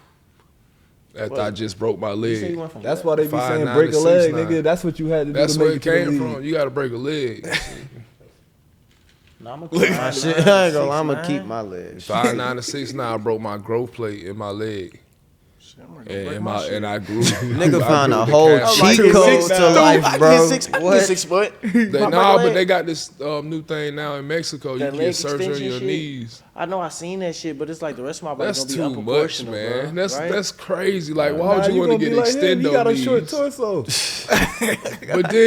After I just broke my leg. That's why they be saying break a leg, nigga. That's what you had to do. That's to where make it came from. You got to break a leg. Nah, I'm gonna keep my shit. I ain't gonna lie, I'm gonna keep my legs. 5'9" to 6'9", I broke my growth plate in my leg. And I grew. Nigga found a whole cheat code to life, bro. What? 6 foot? But they got this new thing now in Mexico. You That can leg get surgery on extension your shit? knees. I know I seen that shit, but it's like the rest of my body That's gonna be too much, unproportional, man. bro, That's crazy. Like, why Nah, would you want to gonna get be like him. He got extendo a short knees? torso.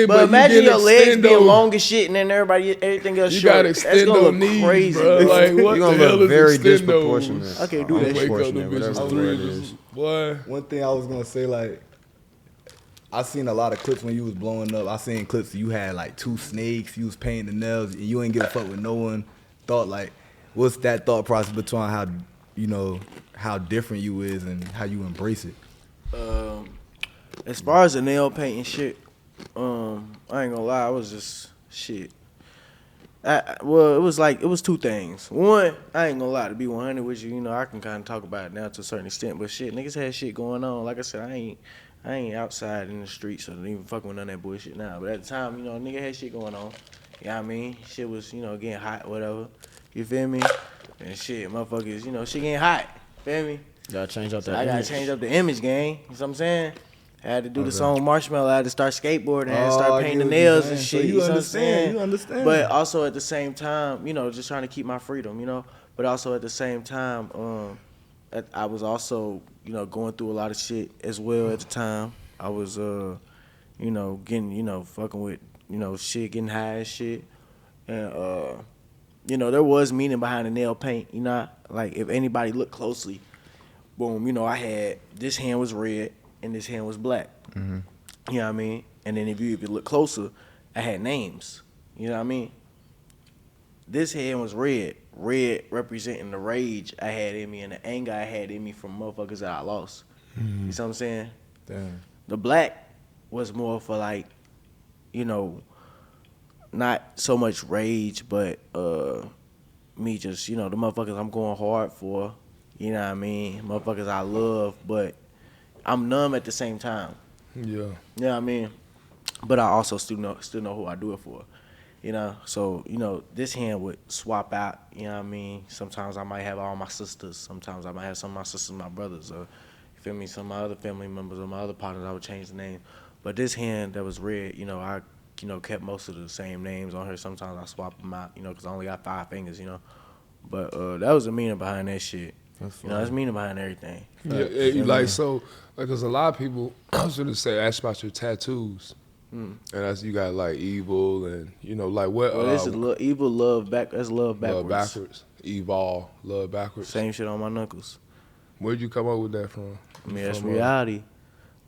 But imagine you get your legs being extendo. long as shit, and then everything else You short. got That's gonna extendo look knees, crazy, bro. Like, what You gonna the hell look is very extendo? disproportionate. I can't do that Wake shit. up, them Whatever bitches the word three. is. Boy. One thing I was gonna say, like, I seen a lot of clips when you was blowing up. I seen clips you had like 2 snakes, you was painting the nails, and you ain't give a fuck with no one. Thought like, what's that thought process between how, you know, how different you is and how you embrace it? As far as the nail painting shit, I ain't gonna lie, I was just shit. Well, it was two things. One, I ain't gonna lie, to be 100 with you, you know, I can kind of talk about it now to a certain extent, but shit, niggas had shit going on. Like I said, I ain't outside in the streets, so I don't even fucking with none of that bullshit now. But at the time, you know, nigga had shit going on. You know what I mean? Shit was, you know, getting hot, whatever. You feel me? And shit, motherfuckers, you know, shit getting hot. Feel me? Gotta change up So that I gotta image. change up the image, gang. You know what I'm saying? I had to do the song Marshmallow. I had to start skateboarding. I had to start painting the nails and shit. So you know what I'm understand? saying? You understand? But also at the same time, you know, just trying to keep my freedom, you know. But also at the same time, I was also, you know, going through a lot of shit as well at the time. I was, you know, getting, you know, fucking with, you know, shit, getting high and shit. And, you know, there was meaning behind the nail paint, you know. Like, if anybody looked closely, boom, you know, I had, this hand was red and this hand was black. You know what I mean? And then if you look closer, I had names. You know what I mean? This hand was red representing the rage I had in me and the anger I had in me from motherfuckers that I lost. You know what I'm saying? Damn. The black was more for like, you know, not so much rage, but me just, you know, the motherfuckers I'm going hard for. You know what I mean? Motherfuckers I love, but I'm numb at the same time. Yeah. You know what I mean? But I also still know who I do it for. You know? So, you know, this hand would swap out, you know what I mean? Sometimes I might have all my sisters. Sometimes I might have some of my sisters and my brothers. Or, you feel me? Some of my other family members or my other partners, I would change the name. But this hand that was red, you know, I, you know, kept most of the same names on her. Sometimes I swap them out, you know, because I only got 5 fingers, you know? But that was the meaning behind that shit. You know, that's meaning behind everything. Yeah, like so, like, cause a lot of people, I was gonna say, ask about your tattoos, and that's you got like evil and you know like what? Well, this is evil, love back. That's love backwards. Love backwards, evil, love backwards. Same shit on my knuckles. Where'd you come up with that from? I mean, that's reality.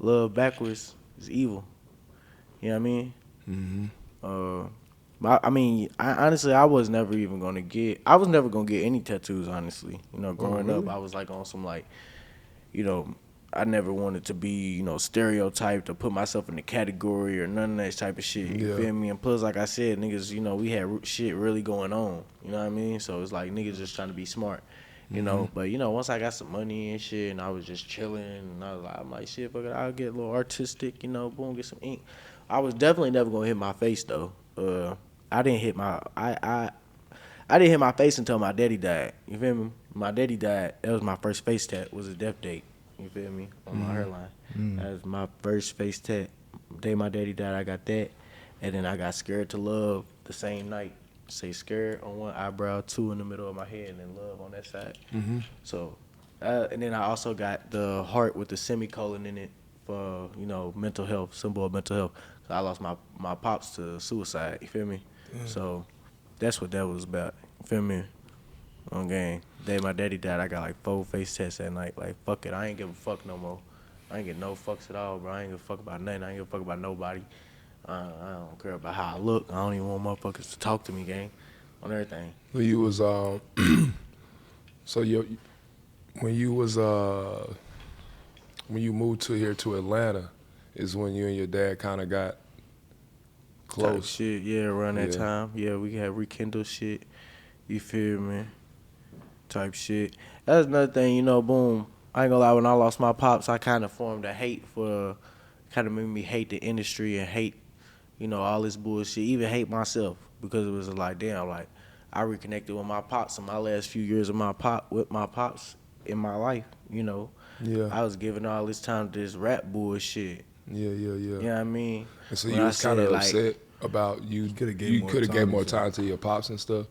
Love backwards is evil. You know what I mean? I mean, honestly, I was never gonna get any tattoos, honestly. You know, growing up, I was like on some like, you know, I never wanted to be, you know, stereotyped or put myself in a category or none of that type of shit. You feel me? And plus, like I said, niggas, you know, we had shit really going on. You know what I mean? So it's like niggas just trying to be smart. You know, but you know, once I got some money and shit, and I was just chilling, and I'm like, shit, fuck it, I'll get a little artistic, you know, boom, get some ink. I was definitely never gonna hit my face though. I didn't hit my didn't hit my face until my daddy died. You feel me? My daddy died. That was my first face tat. Was a death date. You feel me? On my hairline. That was my first face tat. The day my daddy died, I got that, and then I got Scared to Love the same night. Say scared on one eyebrow, 2 in the middle of my head, and then love on that side. So, and then I also got the heart with the semicolon in it for, you know, mental health, symbol of mental health. So I lost my pops to suicide. You feel me? So that's what that was about. You feel me? On game. The day my daddy died, I got like 4 face tats that night. Like, fuck it, I ain't give a fuck no more. I ain't get no fucks at all, bro. I ain't give a fuck about nothing. I ain't give a fuck about nobody. I don't care about how I look. I don't even want motherfuckers to talk to me, gang, on everything. When you was when you moved here to Atlanta, is when you and your dad kind of got close. Type shit, yeah, around that time. Yeah, we had rekindled shit. You feel me? Type shit. That's another thing, you know, boom. I ain't gonna lie, when I lost my pops, I kind of formed a hate kind of made me hate the industry and hate, you know, all this bullshit, even hate myself, because it was like, damn, like, I reconnected with my pops in my last few years with my pops in my life, you know. Yeah. I was giving all this time to this rap bullshit. Yeah. You know what I mean? And so When you I was kind of said, upset about you could have gave time more to time to your pops and stuff.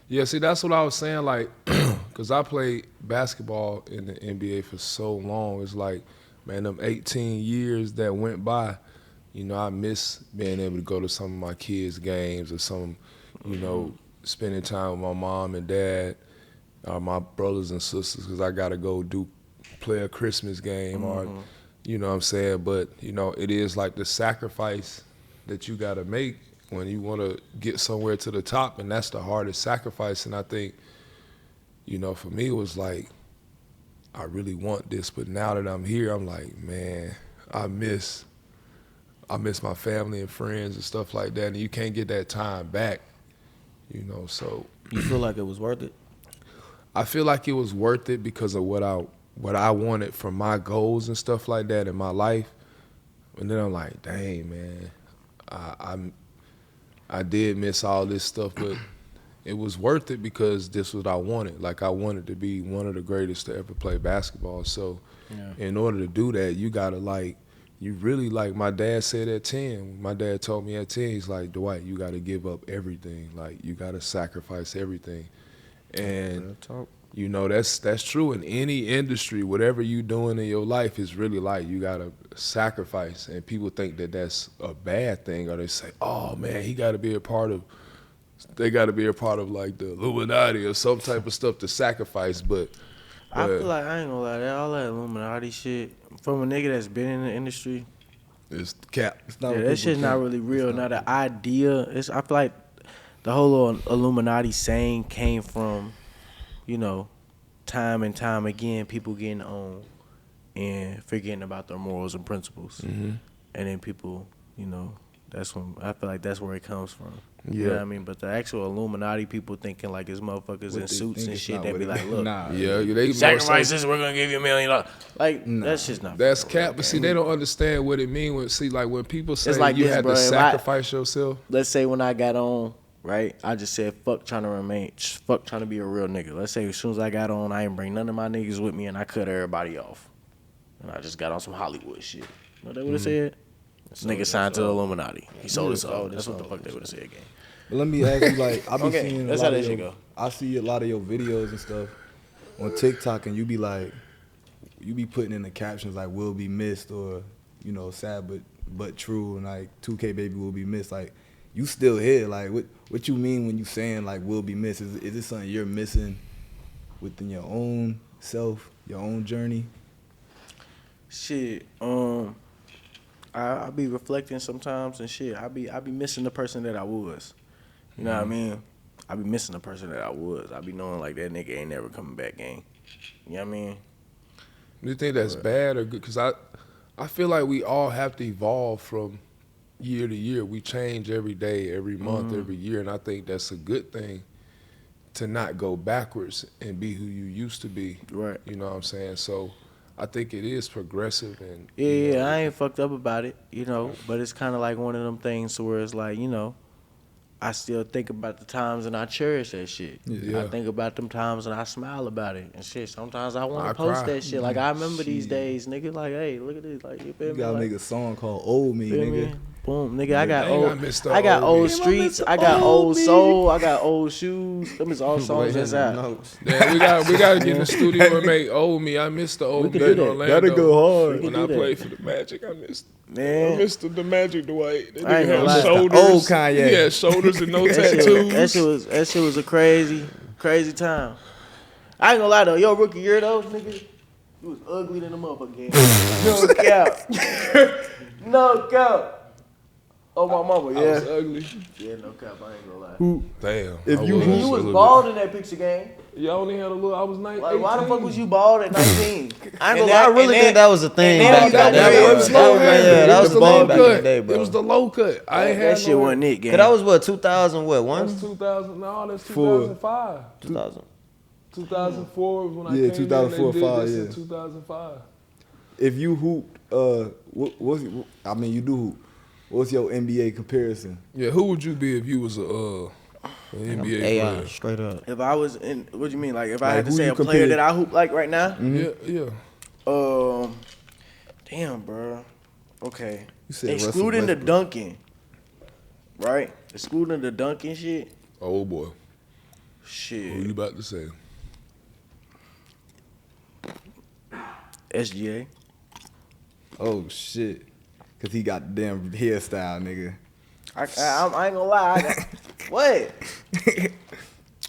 Yeah, see, that's what I was saying, like, because I played basketball in the NBA for so long. It's like, man, them 18 years that went by, you know, I miss being able to go to some of my kids' games or some, you know, spending time with my mom and dad, my brothers and sisters, because I got to go play a Christmas game or, you know what I'm saying? But, you know, it is like the sacrifice that you got to make when you want to get somewhere to the top, and that's the hardest sacrifice. And I think, you know, for me, it was like, I really want this, but now that I'm here, I'm like, man, I miss my family and friends and stuff like that, and you can't get that time back. You know, so You feel like it was worth it? I feel like it was worth it because of what I wanted from my goals and stuff like that in my life. And then I'm like, dang, man, I did miss all this stuff, but it was worth it because this was what I wanted. Like, I wanted to be one of the greatest to ever play basketball. So in order to do that, you gotta you really, like my dad said at 10, my dad told me at 10, he's like, Dwight, you gotta give up everything. Like, you gotta sacrifice everything. And you know, that's true in any industry. Whatever you doing in your life is really like you gotta sacrifice. And people think that that's a bad thing, or they say, oh man, they gotta be a part of like the Illuminati or some type of stuff to sacrifice. But I feel like, I ain't gonna lie, all that Illuminati shit, from a nigga that's been in the industry, it's cap. That shit's not really real. Now the idea is, I feel like the whole Illuminati saying came from, you know, time and time again, people getting on and forgetting about their morals and principles. Mm-hmm. And then people, you know, that's when, I feel like that's where it comes from. You know what I mean? But the actual Illuminati people thinking like it's motherfuckers in suits and shit, they be like, look, they sacrifice this, we're gonna give you $1 million. Like, that shit's not. That's cap. But see, they don't understand what it means. When people say like you this, had bro. to sacrifice yourself. Let's say when I got on, right, I just said fuck trying to be a real nigga. Let's say as soon as I got on, I ain't bring none of my niggas with me and I cut everybody off. And I just got on some Hollywood shit. You know what they would have said? This nigga signed to the Illuminati. He sold his soul. That's what the fuck they would have said, gang. But let me ask you, like, I be seeing that's how that shit go. I see a lot of your videos and stuff on TikTok, and you be like, you be putting in the captions like "will be missed" or, you know, sad but true, and like 2K baby will be missed. Like, you still here? Like, what you mean when you saying like will be missed? Is this something you're missing within your own self, your own journey? Shit, I be reflecting sometimes and shit. I be missing the person that I was. You know what I mean? I be missing the person that I was. I be knowing like that nigga ain't never coming back, gang. You know what I mean? Do you think that's bad or good? Because I feel like we all have to evolve from year to year. We change every day, every month, every year, and I think that's a good thing to not go backwards and be who you used to be. Right. You know what I'm saying? So I think it is progressive. And Yeah, I ain't fucked up about it, you know, but it's kind of like one of them things where it's like, you know, I still think about the times and I cherish that shit. Yeah. I think about them times and I smile about it and shit. Sometimes I want I to post cry. that shit. Like, I remember these days, nigga, like, hey, look at this. Like, you feel You me? gotta Like, make a song called "Old Me," feel nigga. me? Boom, nigga, I got Dang, I got old me. streets, I got old soul, I got old shoes. Them is all songs that's out. Yeah, we got to get in the studio and make "Old Me." I missed the old could me do in that. Orlando. That'll go hard. When do I that. played for the Magic, I missed Man, the Magic, Dwight. That I ain't nigga gonna lie. had shoulders. Old Kanye. He had shoulders and no that tattoos. shit was a crazy time. I ain't gonna lie though, your rookie year though, nigga, you was ugly than a motherfucker game. No cap. No cap. Oh my mama, I was yeah. ugly. Yeah, no cap, I ain't gonna lie. Damn. If I you- was You was ugly. bald in that picture game. You only had a little. I was 19. Like, why the fuck was you bald at 19? I ain't gonna lie, I really think that was a thing. and then you got That dreads. was low hair. yeah, that It was the the low thing back in the cut. day, bro. It was the low cut. I ain't had That shit no, wasn't it, gang. Cause that was what 2000 what one? That's 2000. No, that's Four. 2005. 2000. 2004 was when I Yeah, came 2004, in. They did 5, this yeah. in 2005. If you hooped, I mean, you do hoop. What's your NBA comparison? Yeah, who would you be if you was an NBA AI, player? straight up. If I was in, what do you mean? Like, if I Like, had to who say you a player compare- that I hoop like right now? Yeah. Damn, bro. Okay. You said Russell Excluding the Westbrook. dunking, right? Excluding the dunking shit. Oh boy, who Shit. you about to say? SGA. Oh shit, cause he got the damn hairstyle, nigga. I ain't gonna lie. What?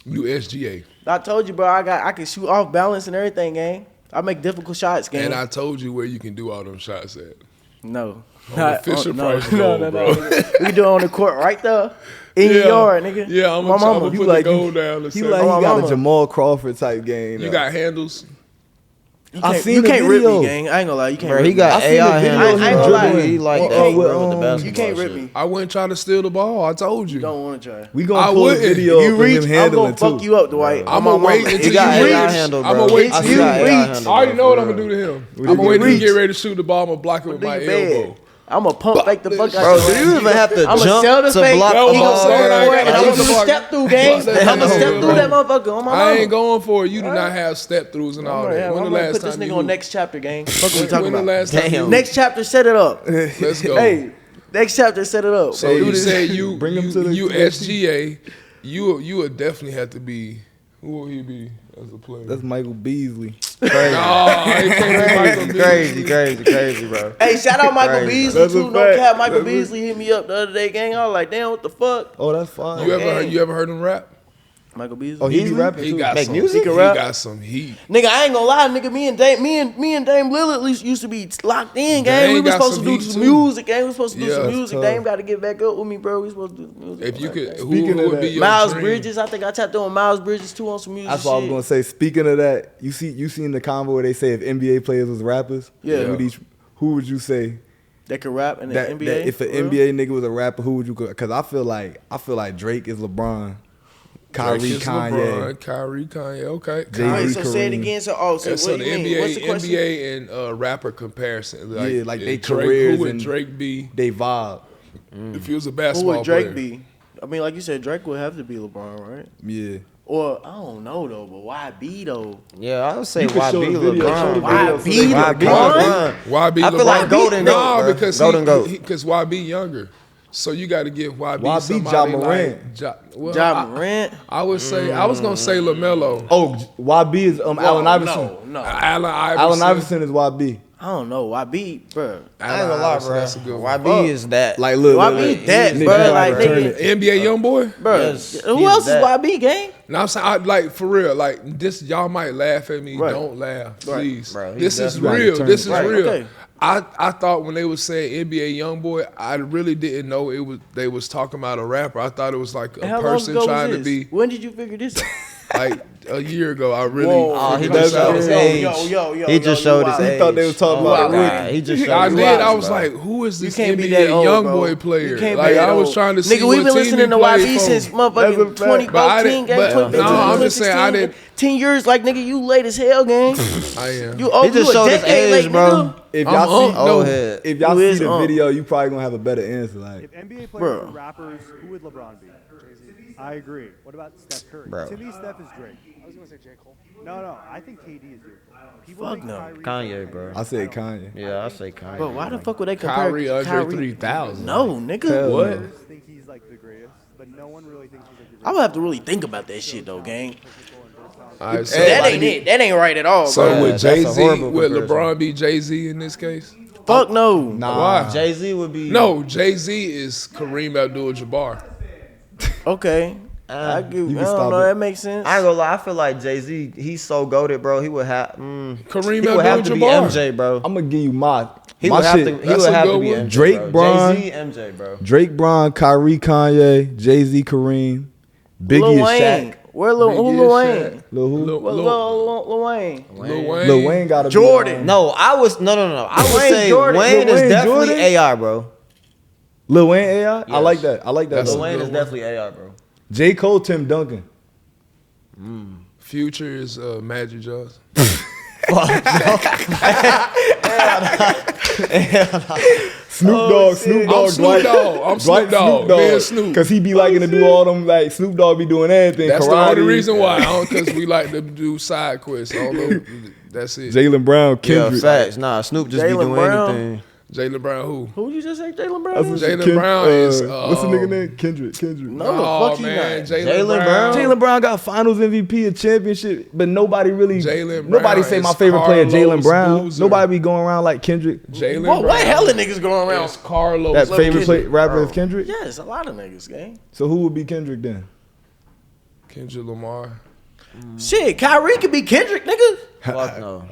You SGA. I told you, bro. I can shoot off balance and everything, gang. I make difficult shots, gang. And I told you where you can do all them shots at. No. On the Fisher Price goal, bro. Nigga. We can do it on the court right there. In your yard, nigga. Yeah, I'm My mama. gonna You put like- the goal down. And He say, like he my got mama. a Jamal Crawford type game. you got handles. You can't rip me, gang. I ain't gonna lie. You can't. Bro, rip he got me. AI handles. I ain't gonna lie. He like that. Hey, Bro, with the basketball you can't rip shit. me. I wouldn't try to steal the ball. I told you. You don't want to try. We I gonna pull a wouldn't. video You of reach, him I'm handling gonna fuck too. you up, Dwight. I'm gonna wait until He you got reach. AI handle, bro. I'm gonna wait I till see you AI reach. handle, I already bro, know what for I'm gonna real. do to him. What I'm gonna you wait till you reach? get ready to shoot the ball. I'm gonna block it with Do my you bad? elbow. I'm gonna pump fake the fuck out Bro, of do you even have to I'm jump sell the to fake. block No, the I'm ball? saying I ain't And got I'm no gonna block. step through, gang. Block that I'm gonna hell, step through bro. that motherfucker on my I ain't mama. going for it. You do not have step throughs and all that. When the I'm gonna last put this time nigga you on next chapter, gang. Fuck what we when talking the about. last time Damn. you Next chapter, set it up. let's go. Hey, next chapter, set it up. So Do you this. said you Bring him to the you TFT. SGA. You would definitely have to be. Who will he be as a player? That's Michael Beasley. Crazy. Oh, he can't be Michael Crazy, bro. Hey, shout out Michael Crazy. Beasley That's a too. No fact. cap, Michael That's a- Beasley hit me up the other day, gang. I was like, damn, what the fuck? Oh, that's fine. You ever heard him rap? Michael Beasley. Oh, he be Beasley? rapping He too. got Make some music? He He can rap? got some heat. Nigga, I ain't gonna lie, nigga. Me and Dame Lillard at least used to be locked in, gang. Dame We was got supposed to some do heat, some too. music, gang. We was supposed to do Yeah, some it's music. tough. Dame got to get back up with me, bro. We supposed to do music. If you could, Speaking who of would be that- your Miles dream? Bridges, I think I tapped on Miles Bridges too on some music. That's what I was shit. gonna say. Speaking of that, you seen the combo where they say if NBA players was rappers, Yeah. who would you say That could rap in the that, NBA. that if an for real? NBA nigga was a rapper, who would you? Because I feel like Drake is LeBron, Kyrie, Drake is Kanye, LeBron, Kyrie, Kanye. Okay. Jay-Z, Wait, so say it Kareem. again. So Yeah, so what the do you mean? NBA, What's the question? NBA and rapper comparison. Yeah, like they Drake, careers Who would and- Drake be they vibe. if he was a Who basketball would Drake player? be? I mean, like you said, Drake would have to be LeBron, right? Yeah. Or I don't know though, but why B though? Yeah, I would say You can show YB the video, show the LeBron. video. YB LeBron. Why be I LeBron? feel like Golden no, Goat, bro. because Golden Goat. because YB younger. So you got to give YB YB somebody Ja like Morant. well, Ja Morant. I would say I was gonna say LaMelo. Oh, YB is Allen Iverson. No. Allen Iverson. Allen Iverson is YB. I don't know. YB, bro. I ain't gonna lie, bro. That's a good one. YB is that. Like, look, YB look, that, nigga, bro, you like, gotta turn nigga. it. NBA young boy. Bro, Yes, who he's else that. is YB, gang? Now I'm saying, like for real, like this, y'all might laugh at me. Right. Don't laugh, please. Bro, he's this is definitely real. gotta This is turn it. real. Okay. I thought when they was saying NBA young boy, I really didn't know it was they was talking about a rapper. I thought it was like a How long person ago trying was to this? be When did you figure this out? like a year ago. I really Whoa, he figured just this showed out. his Yo, age. yo, He just you showed his wild. age. He thought they was talking Oh about my Ricky. God, he just showed I his did. age, I was bro. like, who is You this can't be NBA that old, young bro. boy You player? can't be Like that I was old. trying to see Nigga, we've what been team listening he to played YB for. since That's a motherfucking fact. 2014, But I gang, didn't- but- 2015, no, I'm just saying, I 2016, didn't- 10 years, like, nigga, you late as hell, gang. I am. You old, He just you a showed his decade age, late, bro. nigga. If I'm y'all old, see, no. Old head. if y'all Who see is the on? video, you probably gonna have a better answer. Like, If NBA players Bro. were rappers, who would LeBron be? I agree. What about Steph Curry? Bro. To me, Steph is Drake. I was going to say J. Cole. No, I think KD is Drake. People Fuck think no. Kyrie Kanye, bro. I said Kanye. Yeah, I say Kanye. Bro, why the fuck would they compare Kyrie under 3,000. No, nigga. Hell What? Players think he's like the greatest, but no one really thinks he's like the I would have to really think about that shit, though, gang. All right, so That ain't it. That ain't right at all, So bro. would that's a Jay Z, horrible would comparison. LeBron be Jay Z in this case? Fuck no. Nah. Why? Jay Z would be. No, Jay Z is Kareem Abdul-Jabbar. Okay. I can don't stop know. it. That makes sense. I ain't gonna lie. I feel like Jay Z. He's so goated, bro. He would have. Kareem He would have to be Abdul-Jabbar. MJ, bro. I'm gonna give you my He my would have shit. to. He That's would a have good to be one. MJ, Drake, bro. Bron. Jay Z, MJ, bro. Drake, Bron, Kyrie, Kanye, Jay Z, Kareem, Biggie Lil is Wayne. Shaq. Where Lil, who Biggie Lil is Wayne? Shaq. Lil who? Lil Wayne. Lil Wayne. Lil Wayne gotta Jordan. be. No, I was no. I would Wayne say Jordan. Wayne Lil is Wayne definitely Jordan? AI, bro. Lil Wayne AI. I Yes. like that. I like that. That's Lil though. Wayne good is one. definitely AI, bro. J Cole, Tim Duncan. Future is Magic Johnson. Snoop Dogg, Snoop Dogg, I'm Snoop Dwight. Dogg. I'm Snoop Dogg. Me and Snoop. Cause he be liking to do all them, like Snoop Dogg be doing everything. That's karate. the only reason why. Because we like to do side quests. I don't know. That's it. Jaylen Brown, Yeah, Kendrick. facts. Nah, Snoop just be Jaylen doing Brown. anything. Jaylen Brown who? Who you just say Jaylen That's Brown? what Jaylen Ken- Brown is, what's the nigga name? Kendrick. No, Oh, the fuck he man. not. Jaylen Brown. Brown. Jaylen Brown got Finals MVP, a championship, but nobody really. Jaylen Nobody Brown say my is favorite player, Jaylen Carlos Brown. Boozer. Nobody be going around like Kendrick. Jaylen What Brown. hella niggas going around? It's Carlos. That Love favorite Kendrick. rapper is Kendrick. Yes, a lot of niggas, gang. So who would be Kendrick then? Kendrick Lamar. Shit, Kyrie could be Kendrick, nigga. Fuck no.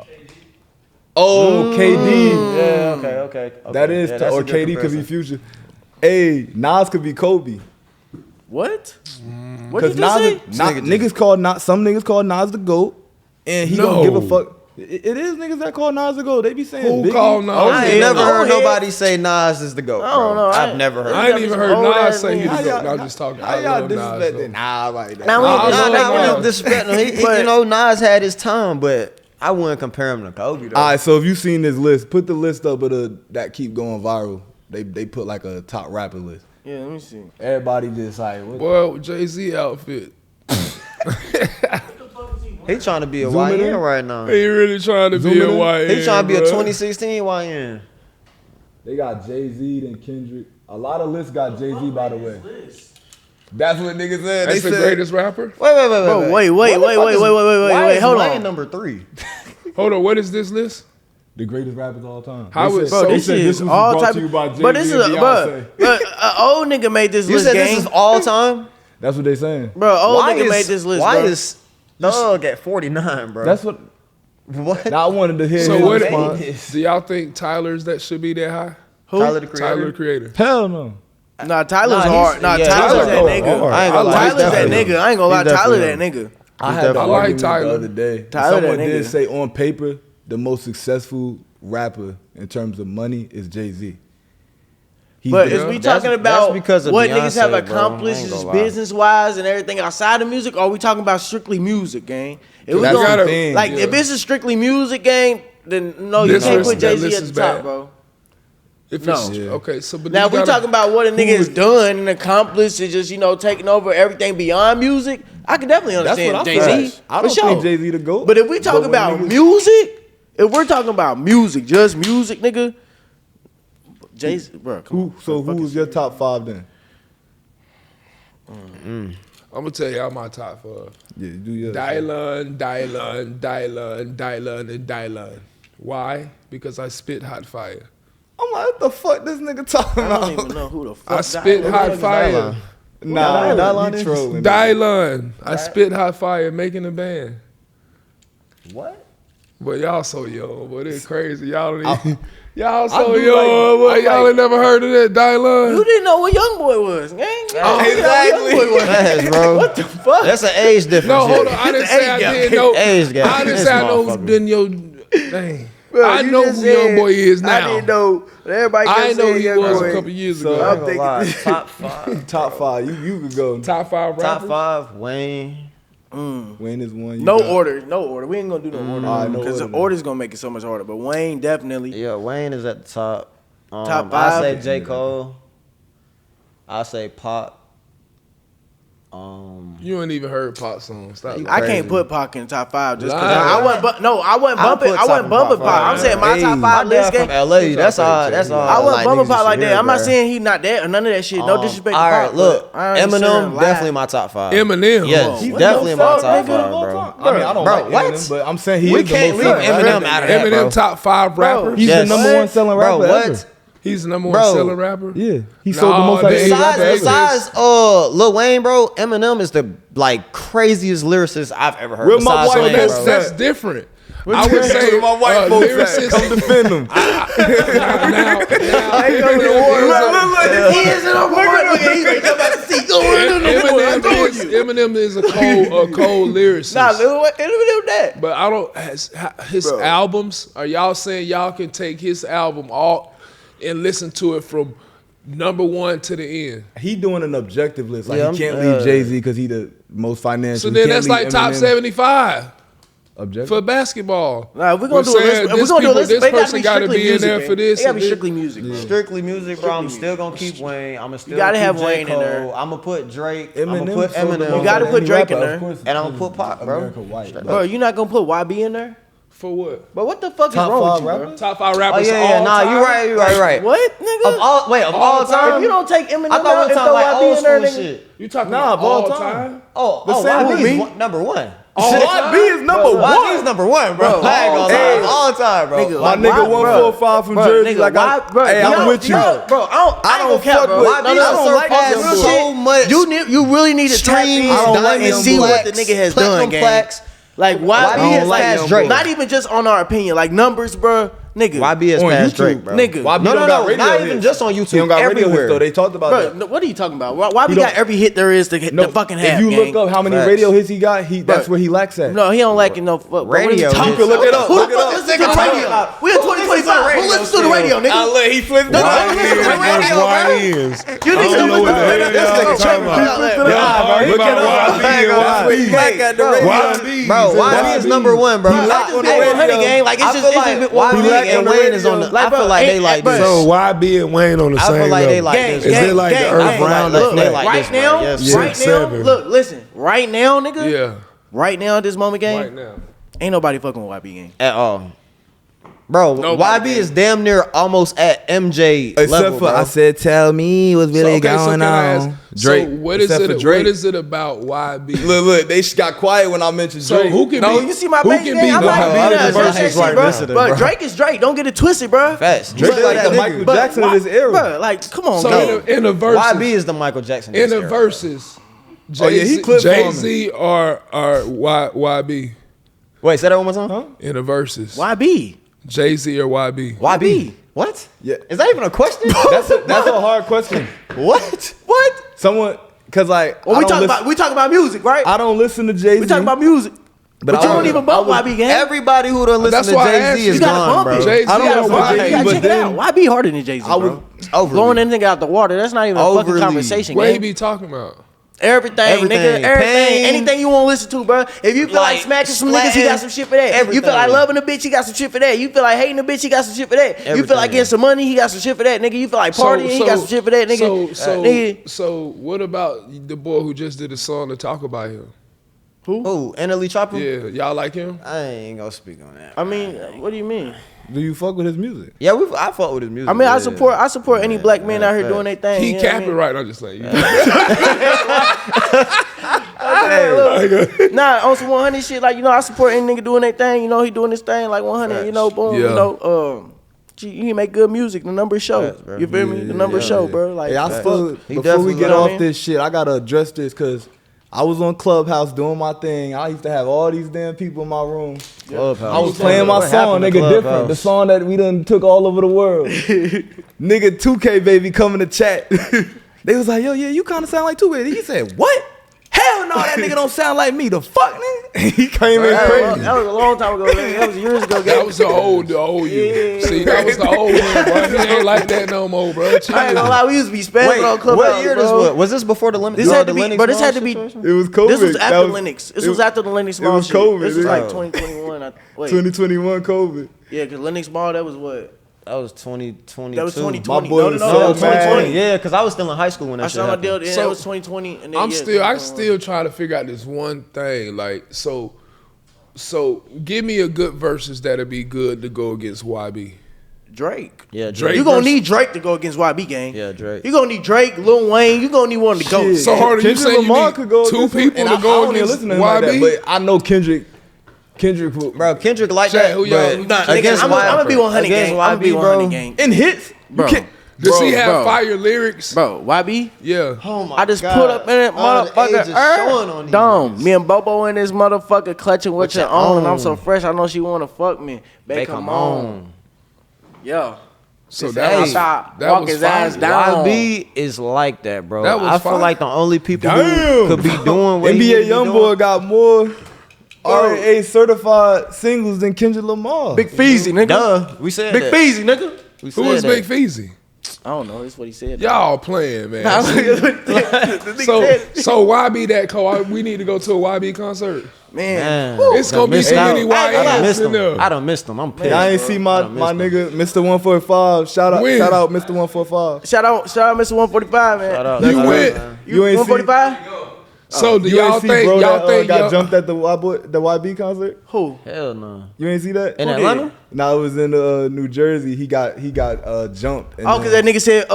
Oh, KD. Yeah, okay. That is, yeah, that's or a good KD could be comparison. Future. Hey, Nas could be Kobe. What? What did Because you just say? niggas call Nas, some niggas call Nas the GOAT, and he don't give a fuck. It is niggas that call Nas the GOAT. They be saying Who Biggie. called Nas? I ain't the never GOAT? heard nobody say Nas is the GOAT. I don't bro. know. I've never heard. I ain't even heard Old Nas ass say he niggas. the GOAT. No, I'm just talking. How I y'all love Nas. disrespecting Nas like that? Now, we Nah, ain't I love disrespecting Nas. him. Disrespecting him. You know, Nas had his time, but I wouldn't compare him to Kobe though. All right, so if you seen this list, put the list up of that keep going viral. They put like a top rapper list. Yeah, let me see. Everybody just like, what? Well, Jay-Z outfit. He trying to be a Zoom it YN in. right now. He really trying to Zoom be it a in. YN. He trying to be a bro. 2016 YN. They got Jay-Z and Kendrick. A lot of lists got Jay-Z, by the way. That's what niggas said. That's the greatest rapper. Wait. Bro, wait. What the fuck is- why Wait, is hold Wayne on. number 3? Hold on, what is this list? The greatest rappers of all time. How They is- said- bro, they This said is was all brought type to you by Jay-Z but this is and Beyonce. but old nigga made this You list, said gang. this is all time? That's what they saying. Bro, old nigga made this list, Why bro. is Thug at 49, bro? That's what. What? Now I wanted to hear So his what? response. Do y'all think Tyler's that should be that high? Who? Tyler the Creator? Tyler the Creator. Hell no. Nah, Tyler's Nah, hard. he's- Nah, yeah, Tyler's that Tyler nigga. hard. I ain't gonna lie, Tyler's he's that definitely- nigga. I ain't gonna lie, he's Tyler that definitely- nigga. I had the I like argument Tyler. the other day. Tyler, Someone that did nigga. say on paper the most successful rapper in terms of money is Jay-Z. But Yeah. is we That's- talking that's about because of what niggas have Beyonce, bro. accomplished I ain't gonna lie. business wise and everything outside of music? Or are we talking about strictly music, gang? If we That's gonna, the thing. like, Yeah. if this is strictly music, gang, then no, you This can't list- put that Jay Z list at is the top, bad. bro. If No. it's, Yeah. Okay, so but Now you if we gotta- talking about what a nigga has done and accomplished and just taking over everything beyond music, I can definitely That's understand what I Jay feel. Z. I don't think Jay-Z the GOAT. But if we talk when about niggas- music, if we're talking about music, just music, nigga, Jay Z, bro. Come on. So who was your top 5 then? I'm gonna tell y'all my top 5. Yeah, do your Dylan, and Dylan. Why? Because I spit hot fire. I'm like, what the fuck this nigga talking I don't about? even know who the fuck. I spit hot fire. Nah, Dylan you is? trolling. Dylan. I spit hot fire making a band. What? But y'all so young, but it's crazy. Y'all don't even, y'all so do young, like- but y'all ain't never heard of that Dylan. You didn't know what Young Boy was, gang. Yes, bro. What the fuck? That's an age difference. No, hold on. here. I didn't say I didn't know. Age gap. I didn't This say I know who motherfucker. didn't yo. Dang. Bro, I you know just who Young said- Boy is now. I didn't know. Everybody I kept didn't know saying he Young was Boy. a couple years So- ago. I ain't gonna I'm lie. thinking- Top 5. Top 5. You could go. Top 5 rappers. Top 5. Wayne. Wayne is one. You No got- order. We ain't gonna do no order. Alright, no Because the order. order's gonna make it so much harder. But Wayne definitely. Yeah, Wayne is at the top. Top I 5? say J. Cole. I say Pop. You ain't even heard pop songs. Stop. I Crazy. can't put Pac in the top 5 just because Lying. I wasn't. I wasn't I'll bumping. put I wasn't top bumping five. Pac. I'm saying my Hey, top my 5 My list. dad from gang. LA. That's all. That's all. I wasn't bumping niggas Pac should like hear, that. I'm not bro. saying he not that or none of that shit. No disrespect to All Pac. right, look. but I ain't saying Eminem lie. definitely my top 5. Eminem. Yes, Come on. definitely my What the top fuck, 5, nigga? bro. I mean, I don't Bro, like what? Eminem, but I'm saying he We is can't the leave most selling Eminem rapper. out of that, Eminem bro. top 5 rapper. He's Yes. the number one selling rapper Bro, ever. what? He's the number Bro. one selling rapper. Yeah, he sold the Nah, most out of they- any rapper ever. Besides Lil Wayne, bro, Eminem is the craziest lyricist I've ever heard. Where my besides white Wayne, folks bro. That's different. I would say Where my white folks at? lyricist. Come defend him. now, He is in a war. Look at he's like, I'm about to see. Eminem is a cold lyricist. Nah, Lil Wayne, Eminem that. But I don't. His albums. Are y'all saying y'all can take his album all and listen to it from number 1 to the end? He doing an objective list. Like Yeah, he can't I'm- leave Jay Z because he the most financial. So then that's like top 75 Objective. for basketball. Nah, if we're gonna We're do a list. saying If we're this gonna do a people- list, this they gotta person be gotta strictly be in music. there gang. for this It gotta and be this. strictly music. Bro. Strictly music, bro. I'm still gonna keep Wayne. I'm still gotta keep have J. Wayne in Cole. there. I'm gonna put Drake. I'm Eminem gonna put sold the Eminem. most You gotta out of put any Drake in rapper, there. of course, And I'm gonna put Pac, bro. America white. Bro, you not gonna put YB in there? For what? But what the fuck Top is wrong with 5 you, bro? rappers? Top 5 Oh rappers. yeah, yeah. all Nah, time? you right. You right. What, nigga? Of all time. If you don't take Eminem I thought out we and were throw talking like YB old in there, school nigga. shit. You talking Nah, about of all all time. time? Oh, The same with YB me. is number 1. YB is number YB one. is number 1, bro. I ain't gonna Hey. lie. All time, bro. Nigga, My like, nigga why, 145 from bro, Jersey. nigga, Like why, bro, hey, y'all- I'm with you. y'all- Bro, I I ain't don't gonna cap, fuck bro. with- YB I don't done like surpassed him, so much. You really need to tap streams, in I don't like and him, see boy. what the nigga has done, gang. plaques. Like YB YB has has passed like Drake. not even just on our opinion, like numbers, bro. Nigga. YB is On past YouTube, Drake, bro. Nigga. YB No, don't got radio not hits. even just on YouTube. He don't got radio hits everywhere. though. They talked about Bro, that. no, what are you talking about? Why we He got don't- every hit there is to fucking have? If you gang. look up how many Facts. radio hits he got, that's where he lacks at. No, he don't like it. No, fuck. Radio What are you hits. talking Look it up. Who Look the it fuck up. listen to the radio? We in 2025. Who listens to the radio, nigga? He flipped it No, up. listen to the radio, bro. YNs. You niggas don't know what the listen to the hell radio. y'all talking about. Look it up. That's where he lack at the radio. Bro, YB is number one, bro. He lack on the Hey, radio. 100 gang, like it's I just feel like it's YB He lack on and the Wayne is on radio. the. I feel like they like this. So YB and Wayne on the I same feel like they level. like Gang, this. Is gang, it like the gang, Earth gang. round Look, they like right this, bro. now, Yes, right sir. now, 6'7". look, listen, right now, nigga, Yeah, right now, at this moment, gang, right now. ain't nobody fucking with YB, gang. At all. Bro, Nobody YB can. is damn near almost at MJ Except level, for bro. I said, tell me what's really So going can I ask, on. Drake. So what is Except for it? Drake. What is it about YB? Look, they got quiet when I mentioned So Drake. who can No, be? you see my who baby can gang? be I'm the like, YB nah, versus that's that shit, like bro. listening, But bro. Drake is Drake. Don't get it twisted, bro. Facts. Drake But like that the nigga- Michael Jackson of this era. Bro, like, come on, So gang. in the verses, YB is the Michael Jackson. of in this the era. verses, Oh, yeah, he clipped for me. Jay-Z or YB Wait, say that one more time. in the verses. YB. Jay-Z or YB? YB. What? Yeah. Is that even a question? That's a hard question. What? Someone, cause like Well, I we don't talk listen- about music, right? I don't listen to Jay-Z. We talking about music, but I you don't would- even bump YB, gang. Everybody who done listen That's to why I asked Jay-Z you. is You gotta gone, bump bro. it. Jay-Z I don't or know what You Jay-Z, gotta but check it then- out. YB harder than Jay-Z, I bro. would Overly. Blowing that nigga out the water. That's not even a fucking Overly. conversation, What he gang. be talking about? Everything, Everything. nigga. Everything. Pain. Anything you want to listen to, bro. If you feel like Like, smacking some niggas, he got some shit for that. You everything. feel like loving a bitch, he got some shit for that. You feel like hating a bitch, he got some shit for that. You feel like Everything. getting some money, he got some shit for that, nigga. You feel like partying, he got some shit for that, nigga. Nigga. So what about the boy who just did a song to talk about him? Who? Annalie Chopper? Yeah, y'all like him? I ain't gonna speak on that. I mean, what do you mean? Do you fuck with his music? Yeah, I fuck with his music. I mean, I yeah. support any black man out here doing their thing. He you know what I capping mean? right. I'm just saying. Nah, on some 100 shit, like, you know, I support any nigga doing their thing. You know, he doing his thing, like 100, you know, boom, Yeah. you know, he make good music. The numbers show. Facts, bro. You feel me? The numbers show, bro. Like, Hey, I fuck. still, He before we definitely- get you know what I off mean? this shit, I gotta address this because I was on Clubhouse doing my thing. I used to have all these damn people in my room. Clubhouse. I was playing my What song, happened to nigga, different. Clubhouse? The song that we done took all over the world. Nigga, 2K baby coming to chat. They was like, yo, yeah, you kind of sound like 2K. He said, what? Hell no, that nigga don't sound like me. The fuck, nigga? He came in crazy. That was a long time ago. Man. That was years ago. That was the old you. Yeah. See, that was the old one, bro. He ain't like that no more, bro. Chill. I ain't gonna lie, we used to be spamming Wait, on Clubhouse. what year this bro. was? Was this before the limit? This had to be, Linux but this had to Mall be. situation? It was COVID. This was That after Linux. This was after the Linux Mall was shit. COVID, This was yeah. like 2021. Wait, 2021 COVID. yeah, because Linux Mall, that was what? That was 2022. That was 2020. My boy No, was that so was mad. 2020. Yeah, because I was still in high school when that I shit saw my happened. deal. Yeah, So, that was 2020. And then, I'm yeah, still, I 2021. still trying to figure out this one thing. Like, so give me a good versus that'll be good to go against YB. Drake. Yeah, Drake You gonna versus- need Drake to go against YB gang. Yeah, Drake. You gonna need Drake, Lil Wayne. You gonna need one to go. Shit. So hard, you Kendrick say you Lamar need could go two against him, people and to I go don't even against listen to him like that, YB? but I know Kendrick will- Bro, Kendrick like Chat, that. who y'all- but Nah, nigga, against I'm gonna be 100 against gang. I'm gonna be YB, 100 bro. gang. in hits. Bro. You can't. Does he have bro. fire lyrics? Bro, YB? Yeah. Oh my I just God. put up in that All the motherfucker. age is showing on these Dome. niggas. Me and Bobo in this motherfucker clutching what you you own. And I'm own. so fresh, I know she wanna fuck me. Babe, They come on. Yeah. So His that ass was out, that walk was his ass fire. down. YB is like that, bro. That was I feel fire. like the only people Damn. who could be doing what he NBA be doing. YoungBoy got more RAA certified singles than Kendrick Lamar. Big Feezy, nigga. Duh, we said Big that. Feezy, nigga. We Who said is that. Big Feezy? I don't know. That's what he said. Y'all playing, man. Nah, So YB that we need to go to a YB concert. man. Man, It's gonna be missed so out. many I done YNs missed in them. there. I done missed them. I'm pissed. I ain't bro. see I my done missed them. nigga Mr. 145. Shout out When? Mr. 145. Shout out, Mr. 145, man. Shout out. You Shout out, went. man. You ain't see 145? So do you y'all ain't see think bro y'all that think got y'all- jumped at the YB concert? Who? Hell no. You ain't see that? In Who Atlanta? did? No, it was in New Jersey. He got jumped. and Oh, because then- that nigga said,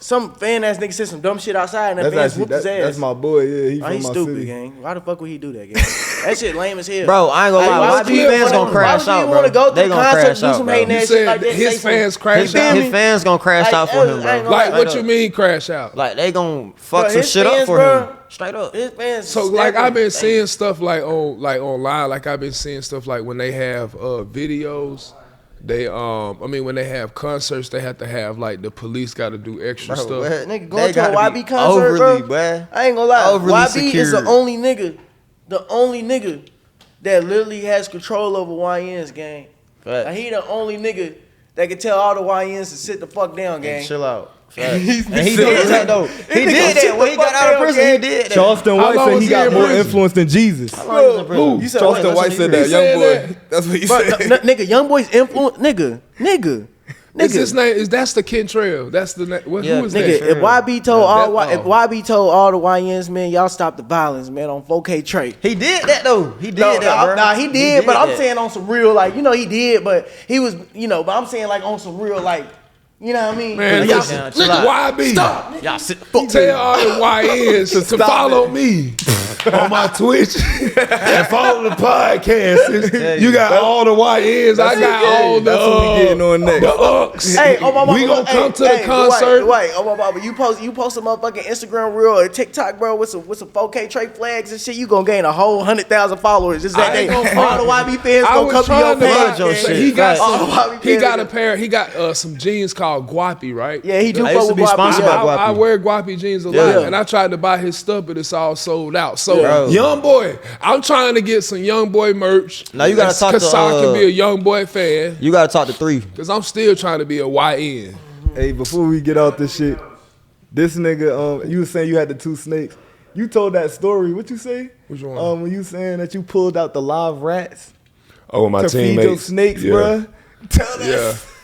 some fan ass nigga said some dumb shit outside and that that's man actually whooped his ass. that's my boy. Yeah, he Oh, from he's my stupid, city. gang. Why the fuck would he do that, gang? That shit lame as hell. Bro, I ain't gonna Like, why lie. would YB you fans wanna- gonna crash why would you out, even wanna bro. go to They the gonna concert, crash do out, some bro. hating You ass shit said like that, his say some- fans crash His out. fans gonna crash Like, out for him, I bro. ain't gonna Like lie. what you mean crash out? Like they gonna fuck Bro, some his shit up fans, for bro, him. Straight up. His fans So like snapping. I've been seeing stuff like online, like I've been seeing stuff like when they have videos They I mean when they have concerts, they have to have like the police got to do extra stuff. Nigga, going to a YB concert, bro. I ain't gonna lie. YB is the only nigga that literally has control over YN's gang. Like, he the only nigga that can tell all the YNs to sit the fuck down, gang. Chill out. And he did that though. He did that when he got out of prison. He did that. Charleston White said he got more influence than Jesus. Who? Charleston White said that. Young boy. That's what he said. Nigga, young boy's influence. Nigga. Is his name? Is that's the Kentrell? That's the name. Who is that? Nigga, if YB told all the YNs, man, y'all stop the violence, man, on 4K Trey. He did that though. He did that, bro. Nah, he did, but I'm saying on some real, like, you know, he did, but he was, you know, but I'm saying like on some real, like, you know what I mean? Man, listen, YB, stop. Y'all sit. Tell all the YNs to follow me on my Twitch and follow the podcast. You got all the YNs. I got all the. That's what we getting on next. The Ucks. Hey, oh my mama, we gonna come to the concert. Wait, oh my mama, you post a motherfucking Instagram reel or TikTok, bro, with some 4K Trey flags and shit. You gonna gain a whole 100,000 followers. Just that day, all the YB fans gonna come to your page. He got a pair. He got some jeans called Guapi, right? Yeah, he do. I used to be sponsored by Guapi. I wear Guapi jeans a lot, and I tried to buy his stuff, but it's all sold out. So, young boy, I'm trying to get some young boy merch. Now you gotta talk to. Cause I can be a young boy fan. You gotta talk to 3. Cause I'm still trying to be a YN. Hey, before we get out this shit, this nigga, you was saying you had the 2 snakes. You told that story. What you say? Which one? When you saying that you pulled out the live rats. Oh, my to teammates. feed your snakes, bruh. Tell that.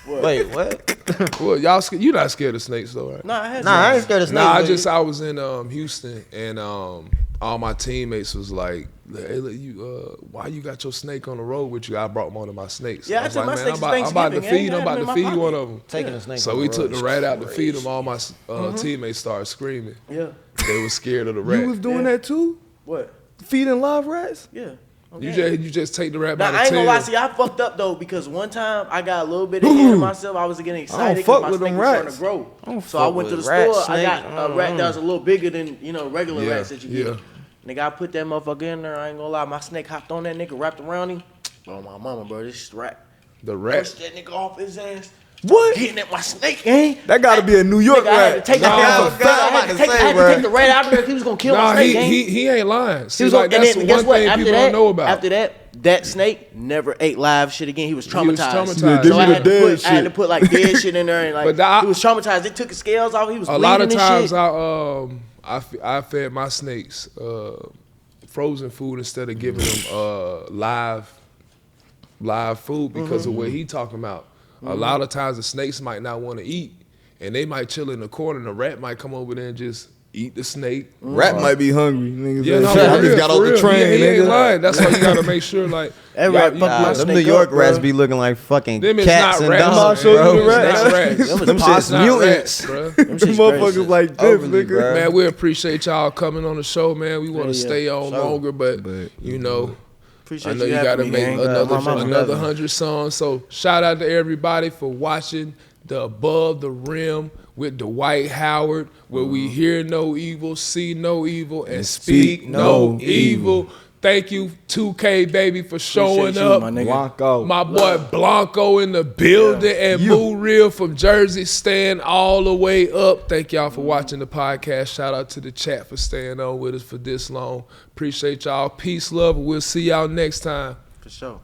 Yeah. Wait, what? Well, you not scared of snakes though, right? Nah, I ain't scared of snakes. I was in Houston and all my teammates was like, "Hey, why you got your snake on the road with you?" I brought one of my snakes. Yeah, I was I took like, my man, snakes I'm about to feed. Thanksgiving, I'm about to feed one of them. Taking a snake. So we took the rat out to feed them. All my teammates started screaming. Yeah. They were scared of the rat. You was doing that too? What? Feeding live rats? Yeah. Okay. You just take the rat by Now, the I ain't tail. gonna lie, see, I fucked up though because one time I got a little bit ahead of myself. I was getting excited because my snake was starting to grow. So I went to the store. I got a rat that was a little bigger than regular rats that you get. Nigga, I put that motherfucker in there. I ain't gonna lie, my snake hopped on that nigga, wrapped around him. Oh my mama, bro, this is rat. The rat. Pushed that nigga off his ass. What? Getting at my snake, eh? That gotta be a New York Nigga, I had to rat. take I had to take the rat out of there if he was gonna kill my snake, he ain't lying. See, He was like, and that's then, one guess what? thing After people don't know about. After that snake never ate live shit again. He was traumatized. Yeah, give So me I the had, dead I had to put like dead shit in there and like he was traumatized. They took his scales off. He was a bleeding lot of and times shit. I fed my snakes frozen food instead of giving them live food because of what he talking about. A lot of times the snakes might not want to eat and they might chill in the corner and the rat might come over there and just eat the snake. Rat might be hungry. Niggas Yeah, no, I just got off the train. He ain't nigga. lying. That's why you gotta make sure like Them New York rats be looking like fucking them is cats not and rats. dogs, show you bro. the rats. Not rats. Them shit's Not mutants. rats, bro. Them motherfuckers like this, Overly, nigga. bro. Man, we appreciate y'all coming on the show, man. We want to stay on longer, but you know, Appreciate I know you having gotta me, make gang. another My mama. 100 songs. So shout out to everybody for watching the Above the Rim with Dwight Howard, where we hear no evil, see no evil, and speak no evil. Thank you, 2K baby, for showing up. my nigga. Blanco. My boy Blanco in the building and Boo Real from Jersey staying all the way up. Thank y'all for watching the podcast. Shout out to the chat for staying on with us for this long. Appreciate y'all. Peace, love. We'll see y'all next time. For sure.